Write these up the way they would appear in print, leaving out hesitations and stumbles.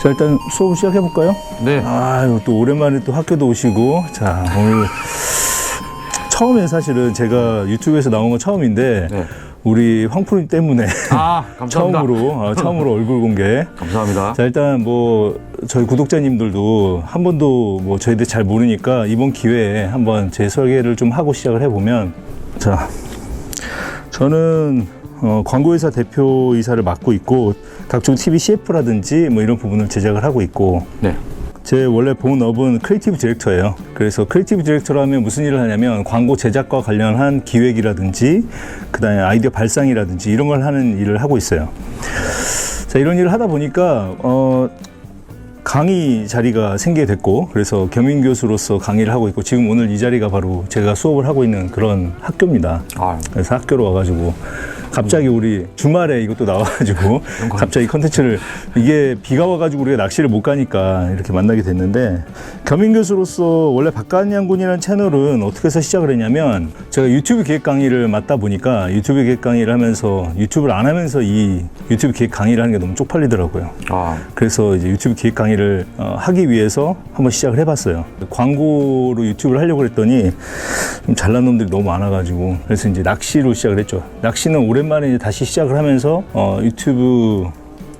자, 일단 수업을 시작해볼까요? 네. 아유, 또 오랜만에 또 학교도 오시고. 자, 오늘 처음에 사실은 제가 유튜브에서 나온 건 처음인데, 네. 우리 황프로님 때문에 감사합니다. 처음으로 얼굴 공개. 감사합니다. 자, 일단 뭐 저희 구독자님들도 한 번도 뭐 저희에 대해 잘 모르니까 이번 기회에 한번 제 소개를 좀 하고 시작을 해보면, 자, 저는 광고회사 대표이사를 맡고 있고 각종 TV CF라든지 뭐 이런 부분을 제작을 하고 있고, 네. 제 원래 본업은 크리에이티브 디렉터예요. 그래서 크리에이티브 디렉터라면 무슨 일을 하냐면 광고 제작과 관련한 기획이라든지 그다음에 아이디어 발상이라든지 이런 걸 하는 일을 하고 있어요. 자, 이런 일을 하다 보니까 강의 자리가 생기게 됐고, 그래서 겸임 교수로서 강의를 하고 있고, 지금 오늘 이 자리가 바로 제가 수업을 하고 있는 그런 학교입니다. 그래서 학교로 와가지고 갑자기 우리 주말에 이것도 나와가지고 갑자기 컨텐츠를, 이게 비가 와가지고 우리가 낚시를 못 가니까 이렇게 만나게 됐는데, 겸임 교수로서 원래 박간양군이라는 채널은 어떻게 해서 시작을 했냐면, 제가 유튜브 기획 강의를 맡다 보니까 유튜브 기획 강의를 하면서 유튜브를 안 하면서 이 유튜브 기획 강의를 하는 게 너무 쪽팔리더라고요. 그래서 이제 유튜브 기획 강의를 하기 위해서 한번 시작을 해봤어요. 광고로 유튜브를 하려고 했더니 좀 잘난 놈들이 너무 많아가지고, 그래서 이제 낚시로 시작을 했죠. 낚시는 오랜만에 이제 다시 시작을 하면서 유튜브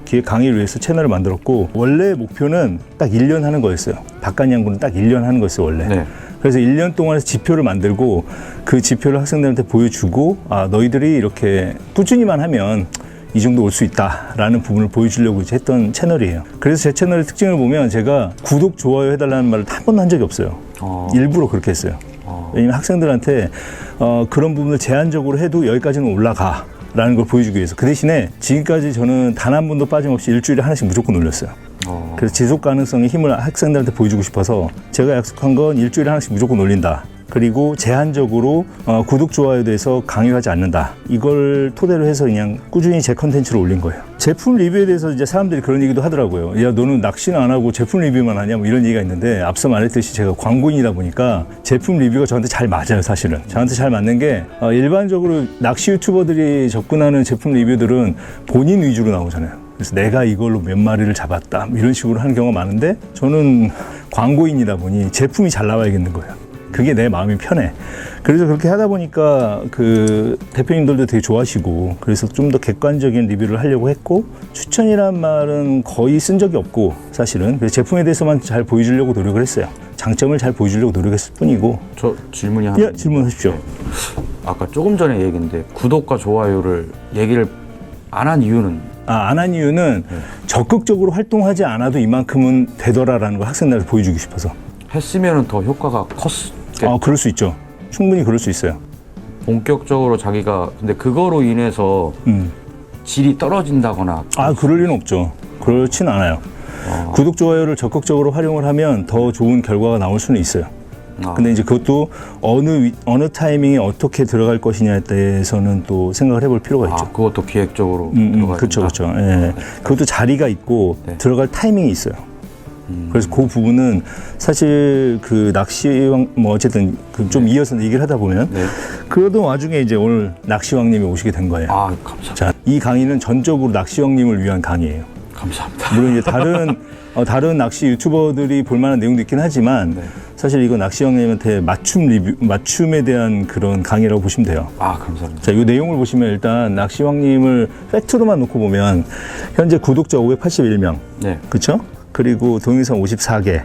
기획 강의를 위해서 채널을 만들었고, 원래 목표는 딱 1년 하는 거였어요. 박간양군은 딱 1년 하는 거였어요, 원래. 네. 그래서 1년 동안에서 지표를 만들고 그 지표를 학생들한테 보여주고, 아, 너희들이 이렇게 꾸준히만 하면 이 정도 올 수 있다라는 부분을 보여주려고 이제 했던 채널이에요. 그래서 제 채널의 특징을 보면 제가 구독, 좋아요 해달라는 말을 한 번도 한 적이 없어요. 일부러 그렇게 했어요. 왜냐면 학생들한테 그런 부분을 제한적으로 해도 여기까지는 올라가 라는 걸 보여주기 위해서. 그 대신에 지금까지 저는 단 한 번도 빠짐없이 일주일에 하나씩 무조건 올렸어요. 그래서 지속 가능성의 힘을 학생들한테 보여주고 싶어서 제가 약속한 건 일주일에 하나씩 무조건 올린다. 그리고 제한적으로 구독, 좋아요에 대해서 강요하지 않는다. 이걸 토대로 해서 그냥 꾸준히 제 컨텐츠를 올린 거예요. 제품 리뷰에 대해서 이제 사람들이 그런 얘기도 하더라고요. 야, 너는 낚시는 안 하고 제품 리뷰만 하냐? 뭐 이런 얘기가 있는데, 앞서 말했듯이 제가 광고인이다 보니까 제품 리뷰가 저한테 잘 맞아요, 사실은. 저한테 잘 맞는 게, 일반적으로 낚시 유튜버들이 접근하는 제품 리뷰들은 본인 위주로 나오잖아요. 그래서 내가 이걸로 몇 마리를 잡았다, 이런 식으로 하는 경우가 많은데, 저는 광고인이다 보니 제품이 잘 나와야겠는 거예요. 그게 내 마음이 편해. 그래서 그렇게 하다 보니까 그 대표님들도 되게 좋아하시고, 그래서 좀 더 객관적인 리뷰를 하려고 했고, 추천이란 말은 거의 쓴 적이 없고, 사실은. 그래서 제품에 대해서만 잘 보여주려고 노력을 했어요. 장점을 잘 보여주려고 노력했을 뿐이고. 저 질문이 하나. 예, 질문하십시오. 아까 조금 전에 얘기인데, 구독과 좋아요를 얘기를 안 한 이유는? 안 한 이유는 적극적으로 활동하지 않아도 이만큼은 되더라라는 걸 학생들한테 보여주고 싶어서. 했으면 더 효과가 컸을. 그럴 수 있죠. 충분히 그럴 수 있어요. 본격적으로 자기가, 근데 그거로 인해서 질이 떨어진다거나. 그럴 리는 없죠. 그렇진 않아요. 구독, 좋아요를 적극적으로 활용을 하면 더 좋은 결과가 나올 수는 있어요. 근데 이제 그것도 어느 타이밍에 어떻게 들어갈 것이냐에 대해서는 또 생각을 해볼 필요가 있죠. 그것도 기획적으로 들어가야 그렇죠, 된다? 그렇죠. 예. 그것도 자리가 있고 들어갈 타이밍이 있어요. 그래서 그 부분은 사실 그 낚시왕, 뭐 어쨌든 그 좀 이어서 얘기를 하다 보면, 그러던 와중에 이제 오늘 낚시왕님이 오시게 된 거예요. 감사합니다. 자, 이 강의는 전적으로 낚시왕님을 위한 강의예요. 감사합니다. 물론 이제 다른 낚시 유튜버들이 볼만한 내용도 있긴 하지만, 사실 이거 낚시왕님한테 맞춤에 대한 그런 강의라고 보시면 돼요. 감사합니다. 자, 이 내용을 보시면 일단 낚시왕님을 팩트로만 놓고 보면 현재 구독자 581명, 그렇죠? 그리고 동영상 54개,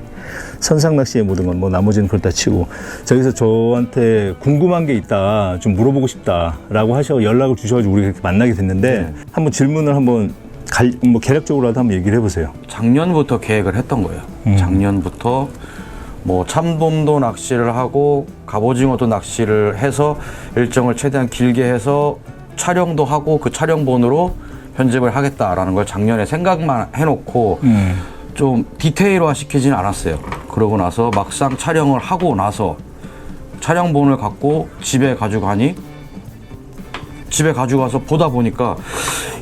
선상낚시의 모든 건, 뭐 나머지는 그렇다 치고, 저기서 저한테 궁금한 게 있다, 좀 물어보고 싶다라고 하셔서 연락을 주셔가지고 우리가 이렇게 만나게 됐는데, 한번 질문을 한번 뭐 개략적으로라도 한번 얘기를 해보세요. 작년부터 계획을 했던 거예요. 작년부터 뭐 참돔도 낚시를 하고 갑오징어도 낚시를 해서 일정을 최대한 길게 해서 촬영도 하고 그 촬영본으로 편집을 하겠다라는 걸 작년에 생각만 해놓고 좀 디테일화 시키진 않았어요. 그러고 나서 막상 촬영을 하고 나서 촬영본을 갖고 집에 가져가서 보다 보니까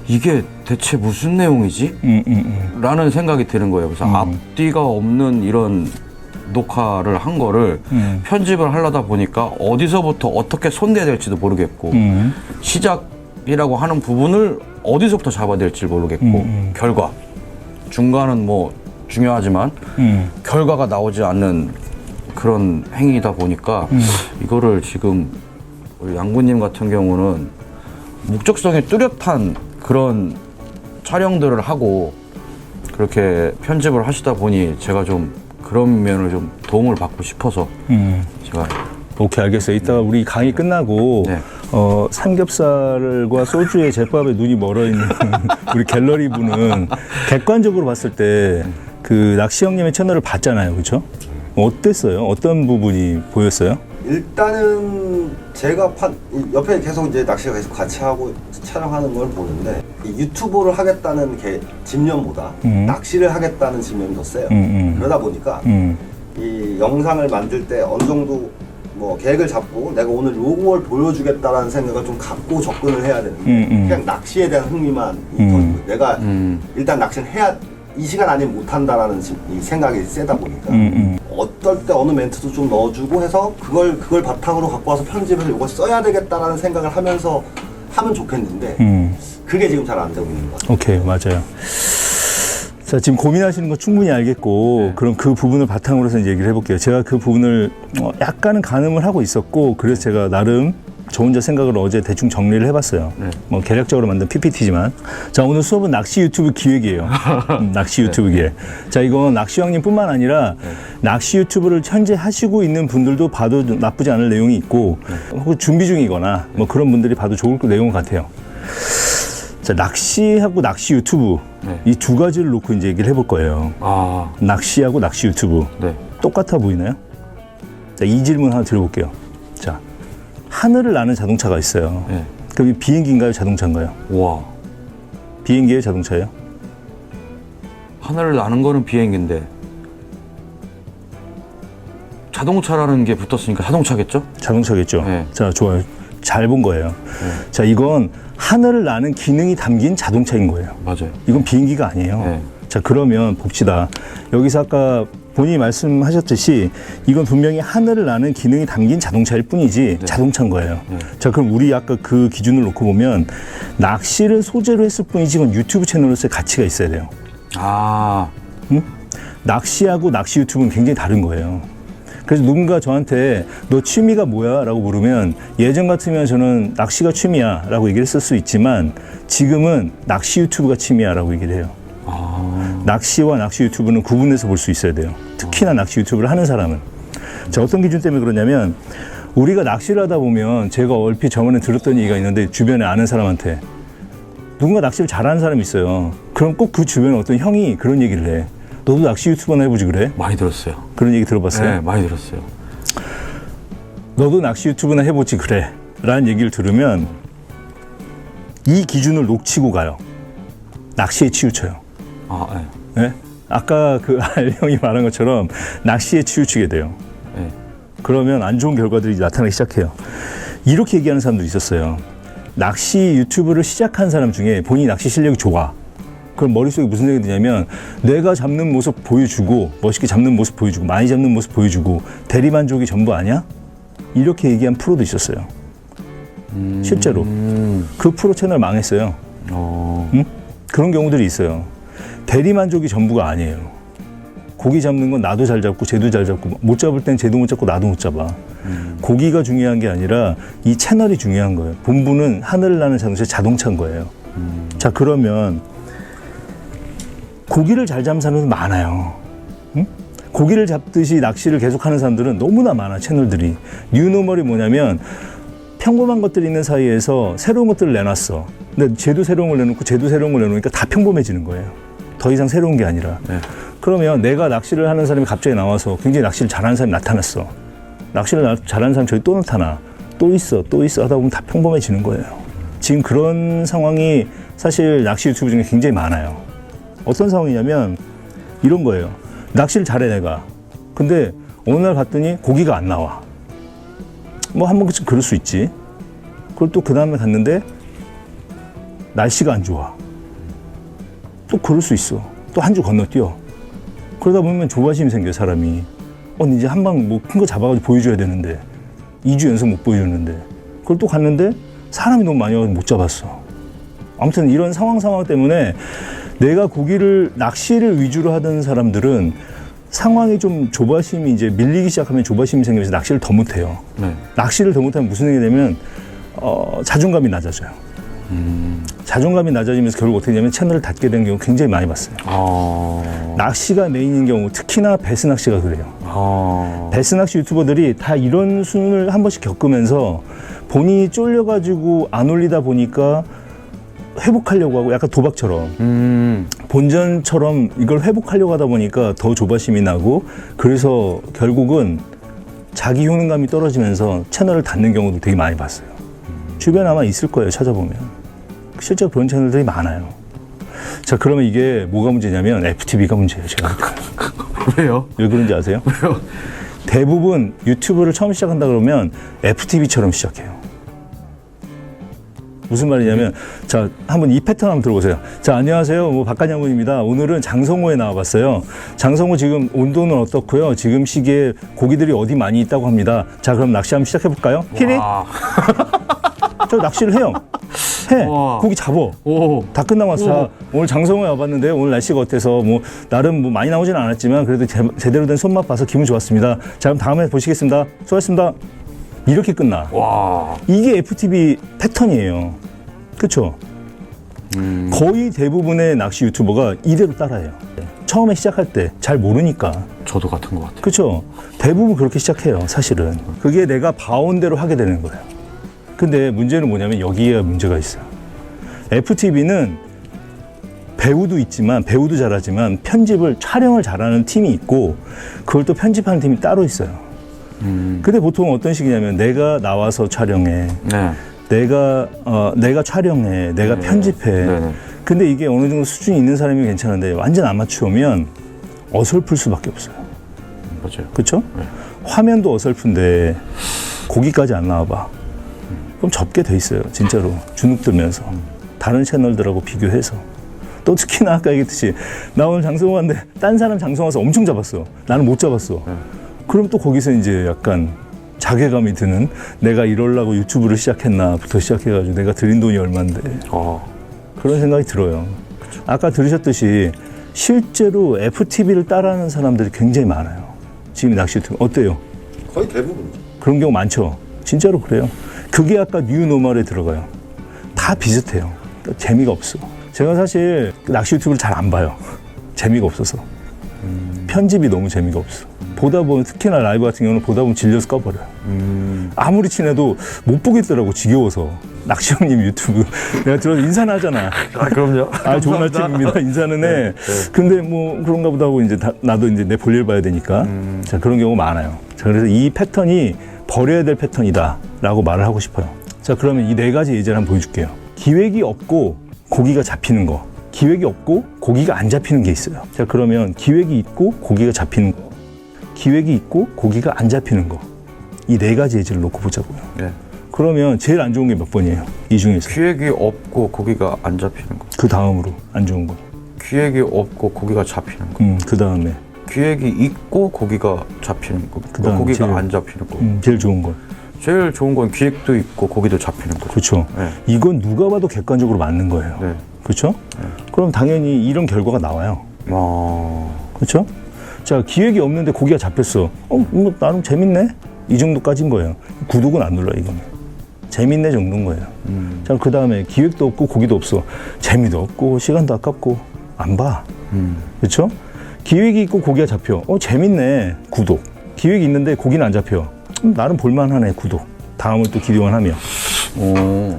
이게 대체 무슨 내용이지? 라는 생각이 드는 거예요. 그래서 앞뒤가 없는 이런 녹화를 한 거를 편집을 하려다 보니까 어디서부터 어떻게 손대야 될지도 모르겠고, 시작이라고 하는 부분을 어디서부터 잡아야 될지 모르겠고, 결과 중간은 뭐 중요하지만 결과가 나오지 않는 그런 행위이다 보니까 이거를 지금 우리 양구님 같은 경우는 목적성이 뚜렷한 그런 촬영들을 하고 그렇게 편집을 하시다 보니 제가 좀 그런 면을 좀 도움을 받고 싶어서 제가 오케이, 알겠어요. 이따가 우리 강의 끝나고 네. 삼겹살과 소주의 제밥에 눈이 멀어 있는 우리 갤러리 분은 객관적으로 봤을 때 그 낚시 형님의 채널을 봤잖아요, 그렇죠? 어땠어요? 어떤 부분이 보였어요? 일단은 제가 옆에 계속 이제 낚시가 계속 같이 하고 촬영하는 걸 보는데 이 유튜브를 하겠다는 집념보다 낚시를 하겠다는 집념이 더 세요. 그러다 보니까 이 영상을 만들 때 어느 정도 뭐 계획을 잡고 내가 오늘 요걸 보여주겠다라는 생각을 좀 갖고 접근을 해야 되는데 그냥 낚시에 대한 흥미만 내가 일단 낚시는 해야 이 시간 아니면 못한다라는 이 생각이 세다 보니까 어떨 때 어느 멘트도 좀 넣어주고 해서 그걸 바탕으로 갖고 와서 편집해서 이걸 써야 되겠다라는 생각을 하면서 하면 좋겠는데 그게 지금 잘 안 되고 있는 것 같아요. 오케이, 맞아요. 자, 지금 고민하시는 거 충분히 알겠고 그럼 그 부분을 바탕으로 해서 이제 얘기를 해볼게요. 제가 그 부분을 약간은 가늠을 하고 있었고 그래서 제가 나름 저 혼자 생각을 어제 대충 정리를 해봤어요. 뭐 계략적으로 만든 PPT지만 자, 오늘 수업은 낚시 유튜브 기획이에요. 낚시 유튜브 기획. 자, 이건 낚시 형님뿐만 아니라 낚시 유튜브를 현재 하시고 있는 분들도 봐도 나쁘지 않을 내용이 있고 혹은 준비 중이거나 뭐 그런 분들이 봐도 좋을 내용 같아요. 자, 낚시하고 낚시 유튜브 이 두 가지를 놓고 이제 얘기를 해볼 거예요. 낚시하고 낚시 유튜브 똑같아 보이나요? 자, 이 질문 하나 드려볼게요. 자, 하늘을 나는 자동차가 있어요. 그럼 이 비행기인가요, 자동차인가요? 와, 비행기예요, 자동차예요? 하늘을 나는 거는 비행기인데 자동차라는 게 붙었으니까 자동차겠죠? 자동차겠죠. 네. 자, 좋아요. 잘 본 거예요. 자, 이건 하늘을 나는 기능이 담긴 자동차인 거예요. 맞아요. 이건 비행기가 아니에요. 자, 그러면 봅시다. 여기서 아까 본인이 말씀하셨듯이 이건 분명히 하늘을 나는 기능이 담긴 자동차일 뿐이지 자동차인 거예요. 자, 그럼 우리 아까 그 기준을 놓고 보면 낚시를 소재로 했을 뿐이지 이건 유튜브 채널로서의 가치가 있어야 돼요. 응? 낚시하고 낚시 유튜브는 굉장히 다른 거예요. 그래서 누군가 저한테 너 취미가 뭐야? 라고 물으면 예전 같으면 저는 낚시가 취미야 라고 얘기를 했을 수 있지만 지금은 낚시 유튜브가 취미야 라고 얘기를 해요. 낚시와 낚시 유튜브는 구분해서 볼 수 있어야 돼요. 특히나 낚시 유튜브를 하는 사람은. 자, 어떤 기준 때문에 그러냐면 우리가 낚시를 하다 보면 제가 얼핏 저번에 들었던 얘기가 있는데 주변에 아는 사람한테 누군가 낚시를 잘하는 사람이 있어요. 그럼 꼭 그 주변에 어떤 형이 그런 얘기를 해. 너도 낚시 유튜버나 해보지 그래? 많이 들었어요. 그런 얘기 들어봤어요? 네, 많이 들었어요. 너도 낚시 유튜브나 해보지 그래 라는 얘기를 들으면 이 기준을 놓치고 가요. 낚시에 치우쳐요. 네? 아까 그 알 형이 말한 것처럼 낚시에 치우치게 돼요. 그러면 안 좋은 결과들이 나타나기 시작해요. 이렇게 얘기하는 사람도 있었어요. 낚시 유튜브를 시작한 사람 중에 본인이 낚시 실력이 좋아. 그럼 머릿속에 무슨 생각이 드냐면 내가 잡는 모습 보여주고 멋있게 잡는 모습 보여주고 많이 잡는 모습 보여주고 대리만족이 전부 아니야? 이렇게 얘기한 프로도 있었어요. 실제로 그 프로 채널 망했어요. 응? 그런 경우들이 있어요. 대리만족이 전부가 아니에요. 고기 잡는 건 나도 잘 잡고 쟤도 잘 잡고 못 잡을 땐 쟤도 못 잡고 나도 못 잡아. 고기가 중요한 게 아니라 이 채널이 중요한 거예요. 본부는 하늘을 나는 자동차인 거예요. 자, 그러면 고기를 잘 잡는 사람은 많아요. 응? 고기를 잡듯이 낚시를 계속하는 사람들은 너무나 많아, 채널들이. 뉴노멀이 뭐냐면 평범한 것들이 있는 사이에서 새로운 것들을 내놨어. 근데 쟤도 새로운 걸 내놓고 쟤도 새로운 걸 내놓으니까 다 평범해지는 거예요. 더 이상 새로운 게 아니라. 그러면 내가 낚시를 하는 사람이 갑자기 나와서 굉장히 낚시를 잘하는 사람이 나타났어. 낚시를 잘하는 사람이 저기 또 나타나. 또 있어 하다 보면 다 평범해지는 거예요. 지금 그런 상황이 사실 낚시 유튜브 중에 굉장히 많아요. 어떤 상황이냐면 이런 거예요. 낚시를 잘해 내가. 근데 어느 날 갔더니 고기가 안 나와. 뭐 한 번쯤 그럴 수 있지. 그걸 또 그 다음에 갔는데 날씨가 안 좋아. 또 그럴 수 있어. 또 한 주 건너뛰어. 그러다 보면 조바심이 생겨 사람이. 이제 한 방 뭐 큰 거 잡아가지고 보여줘야 되는데 2주 연속 못 보여줬는데 그걸 또 갔는데 사람이 너무 많이 와서 못 잡았어. 아무튼 이런 상황 때문에 내가 고기를 낚시를 위주로 하던 사람들은 상황이 좀 조바심이 이제 밀리기 시작하면 조바심이 생기면서 낚시를 더 못해요. 네. 낚시를 더 못하면 무슨 일이 되면 자존감이 낮아져요. 자존감이 낮아지면서 결국 어떻게 되냐면 채널을 닫게 된 경우 굉장히 많이 봤어요. 낚시가 메인인 경우 특히나 배스 낚시가 그래요. 배스 낚시 유튜버들이 다 이런 수준을 한 번씩 겪으면서 본인이 쫄려가지고 안 올리다 보니까 회복하려고 하고 약간 도박처럼 본전처럼 이걸 회복하려고 하다 보니까 더 조바심이 나고 그래서 결국은 자기 효능감이 떨어지면서 채널을 닫는 경우도 되게 많이 봤어요. 주변에 아마 있을 거예요. 찾아보면. 실제로 그런 채널들이 많아요. 자, 그러면 이게 뭐가 문제냐면 FTV가 문제예요. 제가 왜요? 왜 그런지 아세요? 왜요? 대부분 유튜브를 처음 시작한다 그러면 FTV처럼 시작해요. 무슨 말이냐면 자, 한번 이 패턴 한번 들어보세요. 자, 안녕하세요. 뭐 박간양군입니다. 오늘은 장성호에 나와봤어요. 장성호 지금 온도는 어떻고요? 지금 시기에 고기들이 어디 많이 있다고 합니다. 자, 그럼 낚시 한번 시작해볼까요? 피리? 저 낚시를 해요. 해. 와. 고기 잡어. 오. 다 끝나고 와서 자, 오늘 장성호에 와봤는데 오늘 날씨가 어때서 뭐 나름 뭐 많이 나오지는 않았지만 그래도 제대로 된 손맛 봐서 기분 좋았습니다. 자, 그럼 다음에 보시겠습니다. 수고하셨습니다. 이렇게 끝나. 와. 이게 FTV 패턴이에요. 그렇죠? 거의 대부분의 낚시 유튜버가 이대로 따라해요. 처음에 시작할 때 잘 모르니까. 저도 같은 것 같아요. 그렇죠? 대부분 그렇게 시작해요, 사실은. 그게 내가 봐온 대로 하게 되는 거예요. 근데 문제는 뭐냐면 여기에 문제가 있어요. FTV는 배우도 있지만, 배우도 잘하지만 편집을, 촬영을 잘하는 팀이 있고 그걸 또 편집하는 팀이 따로 있어요. 근데 보통 어떤 식이냐면 내가 나와서 촬영해. 네. 내가 촬영해. 내가 편집해. 네네. 근데 이게 어느 정도 수준이 있는 사람이 괜찮은데 완전 아마추어면 어설플 수밖에 없어요. 맞아요. 그렇죠? 네. 화면도 어설픈데 고기까지 안 나와봐. 그럼 접게 돼 있어요. 진짜로. 주눅 들면서. 다른 채널들하고 비교해서. 또 특히나 아까 얘기했듯이 나 오늘 장성호 왔는데 딴 사람 장성호 와서 엄청 잡았어. 나는 못 잡았어. 그럼 또 거기서 이제 약간 자괴감이 드는 내가 이러려고 유튜브를 시작했나부터 시작해가지고 내가 들인 돈이 얼만데 그런 생각이 들어요. 아까 들으셨듯이 실제로 FTV를 따라하는 사람들이 굉장히 많아요. 지금 낚시 유튜브 어때요? 거의 대부분. 그런 경우 많죠. 진짜로 그래요. 그게 아까 뉴노멀에 들어가요. 다 비슷해요. 재미가 없어. 제가 사실 낚시 유튜브를 잘 안 봐요. 재미가 없어서. 편집이 너무 재미가 없어. 보다 보면 특히나 라이브 같은 경우는 보다 보면 질려서 꺼버려요. 아무리 친해도 못 보겠더라고. 지겨워서. 낚시 형님 유튜브 내가 들어서 인사는 하잖아. 아, 그럼요. 아, 좋은 맛집입니다. 인사는 해. 근데 뭐 그런가 보다 하고 이제 나도 이제 내 볼일 봐야 되니까. 자, 그런 경우 많아요. 자, 그래서 이 패턴이 버려야 될 패턴이다라고 말을 하고 싶어요. 자, 그러면 이 네 가지 예제를 한번 보여줄게요. 기획이 없고 고기가 잡히는 거. 기획이 없고 고기가 안 잡히는 게 있어요. 자, 그러면 기획이 있고 고기가 잡히는 거. 기획이 있고 고기가 안 잡히는 거. 이 네 가지 예제를 놓고 보자고요. 네. 그러면 제일 안 좋은 게 몇 번이에요? 이 중에서. 기획이 없고 고기가 안 잡히는 거. 그 다음으로 안 좋은 거. 기획이 없고 고기가 잡히는 거. 그 다음에. 기획이 있고 고기가 잡히는 거. 그다음 고기가 제일- 안 잡히는 거. 제일 좋은 거. 제일 좋은 건 기획도 있고 고기도 잡히는 거. 그렇죠. 네. 이건 누가 봐도 객관적으로 맞는 거예요. 네. 그렇죠? 그럼 당연히 이런 결과가 나와요. 그렇죠? 자, 기획이 없는데 고기가 잡혔어. 뭐 나름 재밌네. 이 정도까지인 거예요. 구독은 안 눌러 이거는. 재밌네 정도인 거예요. 자, 그 다음에 기획도 없고 고기도 없어. 재미도 없고 시간도 아깝고 안 봐. 그렇죠? 기획이 있고 고기가 잡혀. 재밌네. 구독. 기획이 있는데 고기는 안 잡혀. 나름 볼만하네. 구독. 다음을 또 기대만 하며.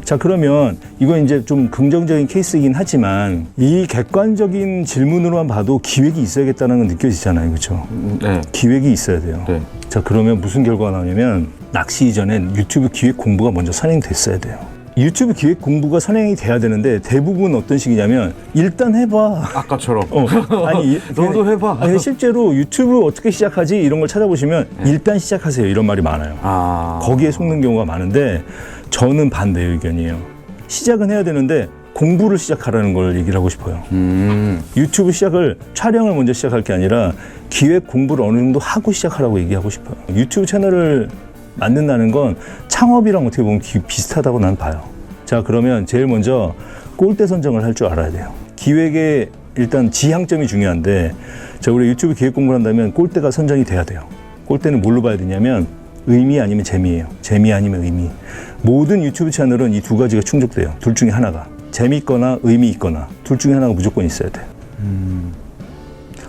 자, 그러면 이건 이제 좀 긍정적인 케이스이긴 하지만 이 객관적인 질문으로만 봐도 기획이 있어야겠다는 건 느껴지잖아요. 그렇죠? 네. 기획이 있어야 돼요. 네. 자, 그러면 무슨 결과가 나오냐면 낚시 이전엔 유튜브 기획 공부가 먼저 선행됐어야 돼요. 유튜브 기획 공부가 선행이 돼야 되는데 대부분 어떤 식이냐면 일단 해봐. 아까처럼. 아니, 너도 해봐. 아니, 실제로 유튜브 어떻게 시작하지 이런 걸 찾아보시면 일단 시작하세요 이런 말이 많아요. 거기에 속는 경우가 많은데 저는 반대 의견이에요. 시작은 해야 되는데 공부를 시작하라는 걸 얘기를 하고 싶어요. 유튜브 시작을 촬영을 먼저 시작할 게 아니라 기획 공부를 어느 정도 하고 시작하라고 얘기하고 싶어요. 유튜브 채널을 만든다는 건 창업이랑 어떻게 보면 비슷하다고 난 봐요. 자, 그러면 제일 먼저 꼴대 선정을 할 줄 알아야 돼요. 기획에 일단 지향점이 중요한데, 자, 우리 유튜브 기획 공부를 한다면 꼴대가 선정이 돼야 돼요. 꼴대는 뭘로 봐야 되냐면 의미 아니면 재미예요. 재미 아니면 의미. 모든 유튜브 채널은 이 두 가지가 충족돼요. 둘 중에 하나가. 재미있거나 의미 있거나 둘 중에 하나가 무조건 있어야 돼.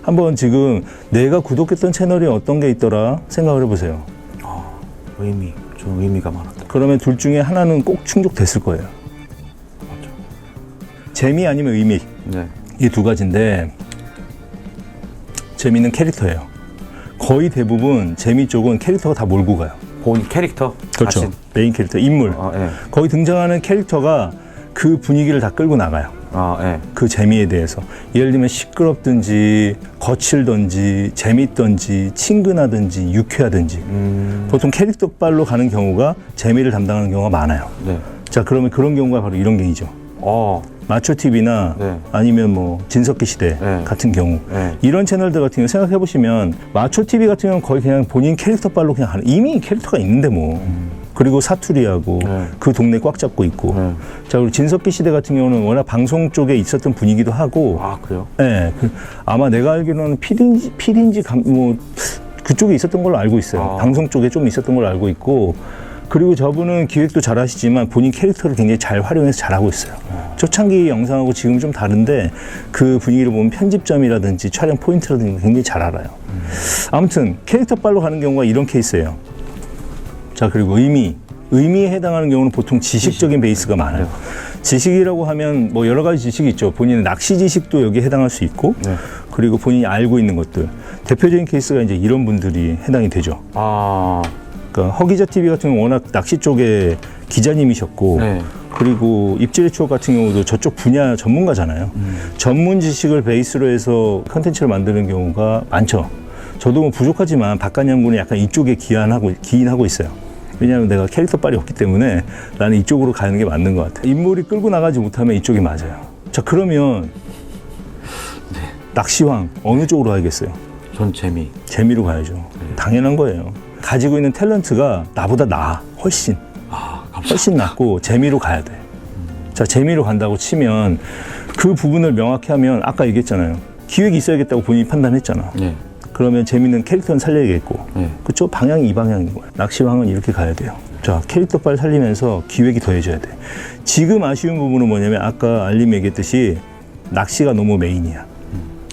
한번 지금 내가 구독했던 채널이 어떤 게 있더라 생각을 해보세요. 의미. 좀 의미가 많았다. 그러면 둘 중에 하나는 꼭 충족됐을 거예요. 맞아. 재미 아니면 의미. 네. 이 두 가지인데, 재미는 캐릭터예요. 거의 대부분 재미 쪽은 캐릭터가 다 몰고 가요. 본 캐릭터. 그렇죠. 자신. 메인 캐릭터, 인물. 예. 거기 등장하는 캐릭터가 그 분위기를 다 끌고 나가요. 예. 그 재미에 대해서. 예를 들면 시끄럽든지 거칠든지 재밌든지 친근하든지 유쾌하든지. 보통 캐릭터빨로 가는 경우가 재미를 담당하는 경우가 많아요. 네. 자, 그러면 그런 경우가 바로 이런 경우죠. 마초TV나 네. 아니면 뭐 진석기 시대 네. 같은 경우. 네. 이런 채널들 같은 경우 생각해보시면 마초TV 같은 경우는 거의 그냥 본인 캐릭터빨로 그냥 하는, 이미 캐릭터가 있는데 뭐. 그리고 사투리하고 네. 그 동네 꽉 잡고 있고. 네. 자, 그리고 진석기 시대 같은 경우는 워낙 방송 쪽에 있었던 분위기도 하고. 그래요? 네, 아마 내가 알기로는 필인지 뭐 그쪽에 있었던 걸로 알고 있어요. 방송 쪽에 좀 있었던 걸로 알고 있고. 그리고 저분은 기획도 잘 하시지만 본인 캐릭터를 굉장히 잘 활용해서 잘하고 있어요. 초창기 영상하고 지금 좀 다른데 그 분위기를 보면 편집점이라든지 촬영 포인트라든지 굉장히 잘 알아요. 아무튼 캐릭터빨로 가는 경우가 이런 케이스예요. 자, 그리고 의미에 해당하는 경우는 보통 지식적인 베이스가 많아요. 지식이라고 하면 뭐 여러 가지 지식이 있죠. 본인의 낚시 지식도 여기에 해당할 수 있고, 네. 그리고 본인이 알고 있는 것들. 대표적인 케이스가 이제 이런 분들이 해당이 되죠. 그러니까 허기자 TV 같은 경우는 워낙 낚시 쪽에 기자님이셨고, 네. 그리고 입질의 추억 같은 경우도 저쪽 분야 전문가잖아요. 전문 지식을 베이스로 해서 컨텐츠를 만드는 경우가 많죠. 저도 뭐 부족하지만 박간양군은 약간 이쪽에 기인하고 있어요. 왜냐하면 내가 캐릭터빨이 없기 때문에 나는 이쪽으로 가는 게 맞는 것 같아요. 인물이 끌고 나가지 못하면 이쪽이 맞아요. 자, 그러면 낚시왕 어느 쪽으로 가야겠어요? 전 재미. 재미로 가야죠. 당연한 거예요. 가지고 있는 탤런트가 나보다 나아. 훨씬 낫고 재미로 가야 돼. 자, 재미로 간다고 치면 그 부분을 명확히 하면 아까 얘기했잖아요. 기획이 있어야겠다고 본인이 판단했잖아. 네. 그러면 재미는 캐릭터는 살려야겠고, 네. 그쵸? 방향이 이 방향인 거예요. 낚시왕은 이렇게 가야 돼요. 자, 캐릭터빨 살리면서 기획이 더해져야 돼. 지금 아쉬운 부분은 뭐냐면 아까 알림이 얘기했듯이 낚시가 너무 메인이야.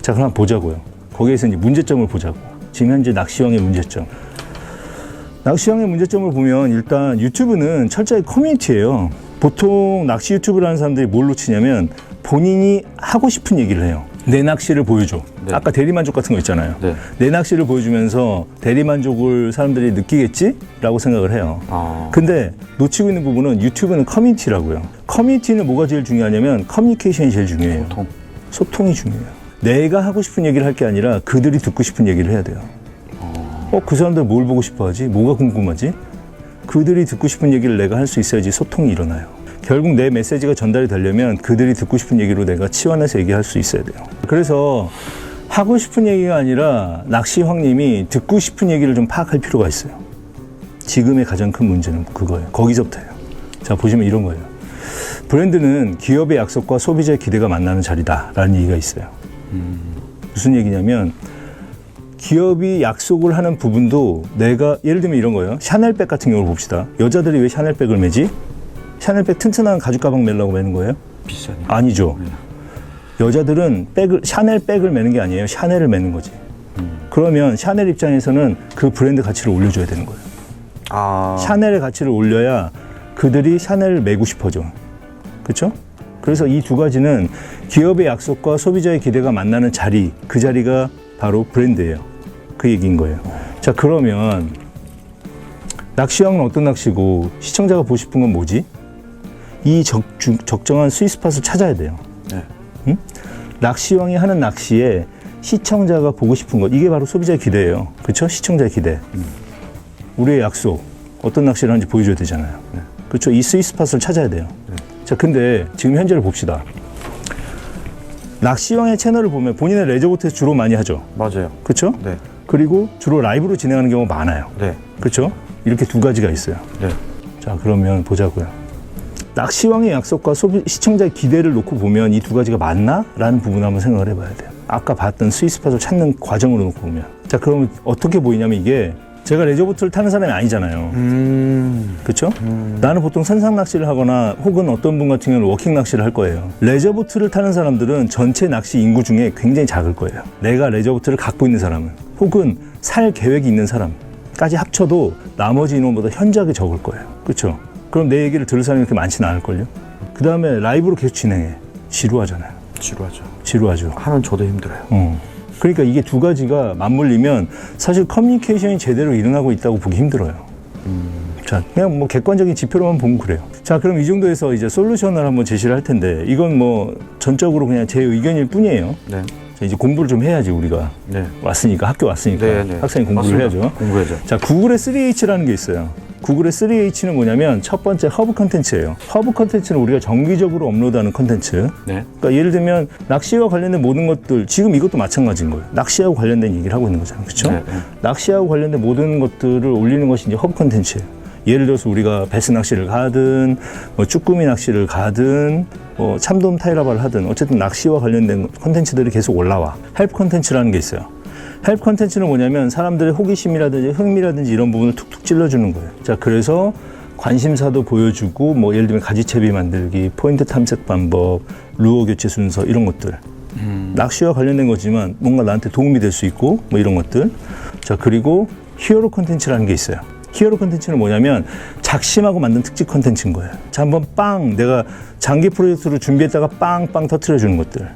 자, 그럼 보자고요. 거기에서 이제 문제점을 보자고. 지금 현재 낚시왕의 문제점. 낚시왕의 문제점을 보면 일단 유튜브는 철저히 커뮤니티예요. 보통 낚시 유튜브를 하는 사람들이 뭘 놓치냐면 본인이 하고 싶은 얘기를 해요. 내 낚시를 보여줘. 네. 아까 대리만족 같은 거 있잖아요. 네. 내 낚시를 보여주면서 대리만족을 사람들이 느끼겠지라고 생각을 해요. 근데 놓치고 있는 부분은 유튜브는 커뮤니티라고요. 커뮤니티는 뭐가 제일 중요하냐면 커뮤니케이션이 제일 중요해요. 소통이 중요해요. 내가 하고 싶은 얘기를 할 게 아니라 그들이 듣고 싶은 얘기를 해야 돼요. 그 사람들 뭘 보고 싶어 하지? 뭐가 궁금하지? 그들이 듣고 싶은 얘기를 내가 할 수 있어야지 소통이 일어나요. 결국 내 메시지가 전달이 되려면 그들이 듣고 싶은 얘기로 내가 치환해서 얘기할 수 있어야 돼요. 그래서 하고 싶은 얘기가 아니라 낚시황님이 듣고 싶은 얘기를 좀 파악할 필요가 있어요. 지금의 가장 큰 문제는 그거예요. 거기서부터예요. 자, 보시면 이런 거예요. 브랜드는 기업의 약속과 소비자의 기대가 만나는 자리다라는 얘기가 있어요. 무슨 얘기냐면 기업이 약속을 하는 부분도 내가 예를 들면 이런 거예요. 샤넬백 같은 경우를 봅시다. 여자들이 왜 샤넬백을 매지? 샤넬백 튼튼한 가죽 가방 매려고 매는 거예요? 비싸니까. 아니죠. 여자들은 샤넬백을 매는 게 아니에요. 샤넬을 매는 거지. 그러면 샤넬 입장에서는 그 브랜드 가치를 올려줘야 되는 거예요. 샤넬의 가치를 올려야 그들이 샤넬을 매고 싶어져. 그렇죠? 그래서 이 두 가지는 기업의 약속과 소비자의 기대가 만나는 자리, 그 자리가 바로 브랜드예요. 그 얘기인 거예요. 자, 그러면 낚시왕은 어떤 낚시고 시청자가 보고 싶은 건 뭐지? 이 적정한 스윗스팟을 찾아야 돼요. 네. 응? 낚시왕이 하는 낚시에 시청자가 보고 싶은 것, 이게 바로 소비자의 기대예요. 그렇죠? 시청자의 기대. 우리의 약속, 어떤 낚시를 하는지 보여줘야 되잖아요. 네. 그렇죠? 이 스윗스팟을 찾아야 돼요. 네. 자, 근데 지금 현재를 봅시다. 낚시왕의 채널을 보면 본인의 레저보트에서 주로 많이 하죠. 맞아요. 그렇죠? 네. 그리고 주로 라이브로 진행하는 경우가 많아요. 네. 그렇죠? 이렇게 두 가지가 있어요. 네. 자, 그러면 보자고요. 낚시왕의 약속과 시청자의 기대를 놓고 보면 이 두 가지가 맞나? 라는 부분을 한번 생각을 해봐야 돼요. 아까 봤던 스위스팟을 찾는 과정으로 놓고 보면. 자, 그러면 어떻게 보이냐면 이게 제가 레저보트를 타는 사람이 아니잖아요. 그렇죠? 나는 보통 선상 낚시를 하거나 혹은 어떤 분 같은 경우는 워킹 낚시를 할 거예요. 레저보트를 타는 사람들은 전체 낚시 인구 중에 굉장히 작을 거예요. 내가 레저보트를 갖고 있는 사람은 혹은 살 계획이 있는 사람까지 합쳐도 나머지 인원보다 현저하게 적을 거예요. 그렇죠? 그럼 내 얘기를 들을 사람이 그렇게 많지는 않을걸요? 그 다음에 라이브로 계속 진행해. 지루하잖아요. 지루하죠. 하면 저도 힘들어요. 그러니까 이게 두 가지가 맞물리면 사실 커뮤니케이션이 제대로 일어나고 있다고 보기 힘들어요. 자, 그냥 뭐 객관적인 지표로만 보면 그래요. 자, 그럼 이 정도에서 이제 솔루션을 한번 제시를 할 텐데 이건 뭐 전적으로 그냥 제 의견일 뿐이에요. 네. 자, 이제 공부를 좀 해야지 우리가 네. 왔으니까 학교 왔으니까 네, 네. 학생이 공부를 맞습니다. 해야죠. 공부해야죠. 자, 구글의 3H라는 게 있어요. 구글의 3H는 뭐냐면 첫 번째 허브 컨텐츠예요. 허브 컨텐츠는 우리가 정기적으로 업로드하는 컨텐츠. 네. 그러니까 예를 들면 낚시와 관련된 모든 것들, 지금 이것도 마찬가지인 거예요. 낚시하고 관련된 얘기를 하고 있는 거잖아요. 그렇죠? 네, 네. 낚시하고 관련된 모든 것들을 올리는 것이 이제 허브 컨텐츠예요. 예를 들어서 우리가 베스 낚시를 가든 뭐 쭈꾸미 낚시를 가든 뭐 참돔 타이라바를 하든 어쨌든 낚시와 관련된 컨텐츠들이 계속 올라와. 헬프 컨텐츠라는 게 있어요. 헬프 컨텐츠는 뭐냐면 사람들의 호기심이라든지 흥미라든지 이런 부분을 툭툭 찔러주는 거예요. 자, 그래서 관심사도 보여주고 뭐 예를 들면 가지채비 만들기, 포인트 탐색 방법, 루어 교체 순서 이런 것들. 낚시와 관련된 거지만 뭔가 나한테 도움이 될 수 있고 뭐 이런 것들. 자, 그리고 히어로 컨텐츠라는 게 있어요. 히어로 컨텐츠는 뭐냐면 작심하고 만든 특집 컨텐츠인 거예요. 자, 한번 빵 내가 장기 프로젝트로 준비했다가 빵빵 터트려 주는 것들.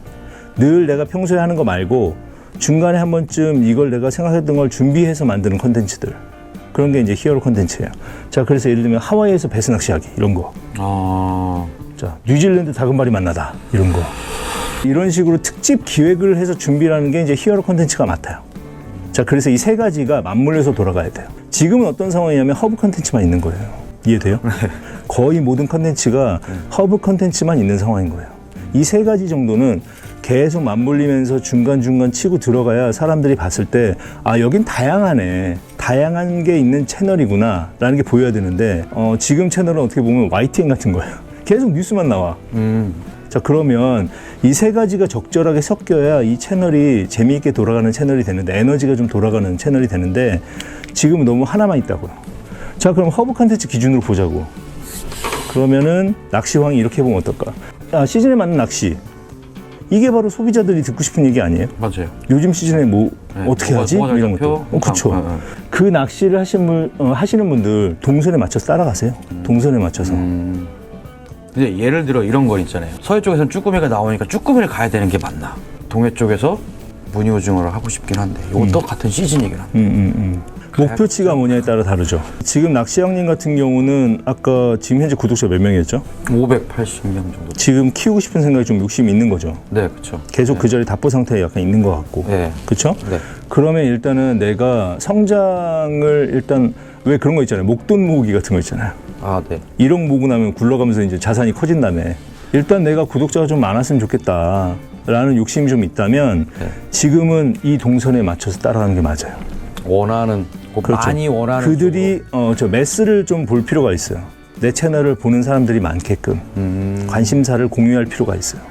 늘 내가 평소에 하는 거 말고 중간에 한 번쯤 이걸 내가 생각했던 걸 준비해서 만드는 컨텐츠들. 그런 게 이제 히어로 컨텐츠예요. 자, 그래서 예를 들면 하와이에서 배스 낚시하기 이런 거. 자, 뉴질랜드 다금바리 만나다 이런 거. 이런 식으로 특집 기획을 해서 준비를 하는 게 이제 히어로 컨텐츠가 맞아요. 자, 그래서 이 세 가지가 맞물려서 돌아가야 돼요. 지금은 어떤 상황이냐면 허브 컨텐츠만 있는 거예요. 이해돼요? 거의 모든 컨텐츠가 허브 컨텐츠만 있는 상황인 거예요. 이 세 가지 정도는 계속 맞물리면서 중간중간 치고 들어가야 사람들이 봤을 때 아, 여긴 다양하네. 다양한 게 있는 채널이구나 라는 게 보여야 되는데 지금 채널은 어떻게 보면 YTN 같은 거예요. 계속 뉴스만 나와. 자, 그러면 이 세 가지가 적절하게 섞여야 이 채널이 재미있게 돌아가는 채널이 되는데 에너지가 좀 돌아가는 채널이 되는데 지금은 너무 하나만 있다고요. 자, 그럼 허브 컨텐츠 기준으로 보자고. 그러면은 낚시왕이 이렇게 보면 어떨까? 아, 시즌에 맞는 낚시. 이게 바로 소비자들이 듣고 싶은 얘기 아니에요? 맞아요. 요즘 시즌에 뭐 네, 어떻게 하지? 뭐가 이런 잡혀? 것들. 그렇죠. 그 낚시를 하시는 분들 동선에 맞춰서 따라가세요. 동선에 맞춰서. 근데 예를 들어 이런 거 있잖아요. 서해 쪽에서는 쭈꾸미가 나오니까 쭈꾸미를 가야 되는 게 맞나? 동해 쪽에서 무늬오징어를 하고 싶긴 한데 이것도 같은 시즌이긴 한데. 목표치가 뭐냐에 따라 다르죠. 지금 낚시왕님 같은 경우는 아까 지금 현재 구독자 몇 명이었죠? 580명 정도. 지금 키우고 싶은 생각이 좀 욕심이 있는 거죠. 네, 그렇죠. 계속 네. 그 자리 답보 상태에 약간 있는 것 같고. 네. 그렇죠? 네. 그러면 일단은 내가 성장을 일단 왜 그런 거 있잖아요. 목돈 모으기 같은 거 있잖아요. 아, 네. 1억 모으고 나면 굴러가면서 이제 자산이 커진다며. 일단 내가 구독자가 좀 많았으면 좋겠다 라는 욕심이 좀 있다면 네. 지금은 이 동선에 맞춰서 따라가는 게 맞아요. 원하는 그렇죠. 많이 원하는 그들이 저 매스를 좀 볼 필요가 있어요. 내 채널을 보는 사람들이 많게끔 관심사를 공유할 필요가 있어요.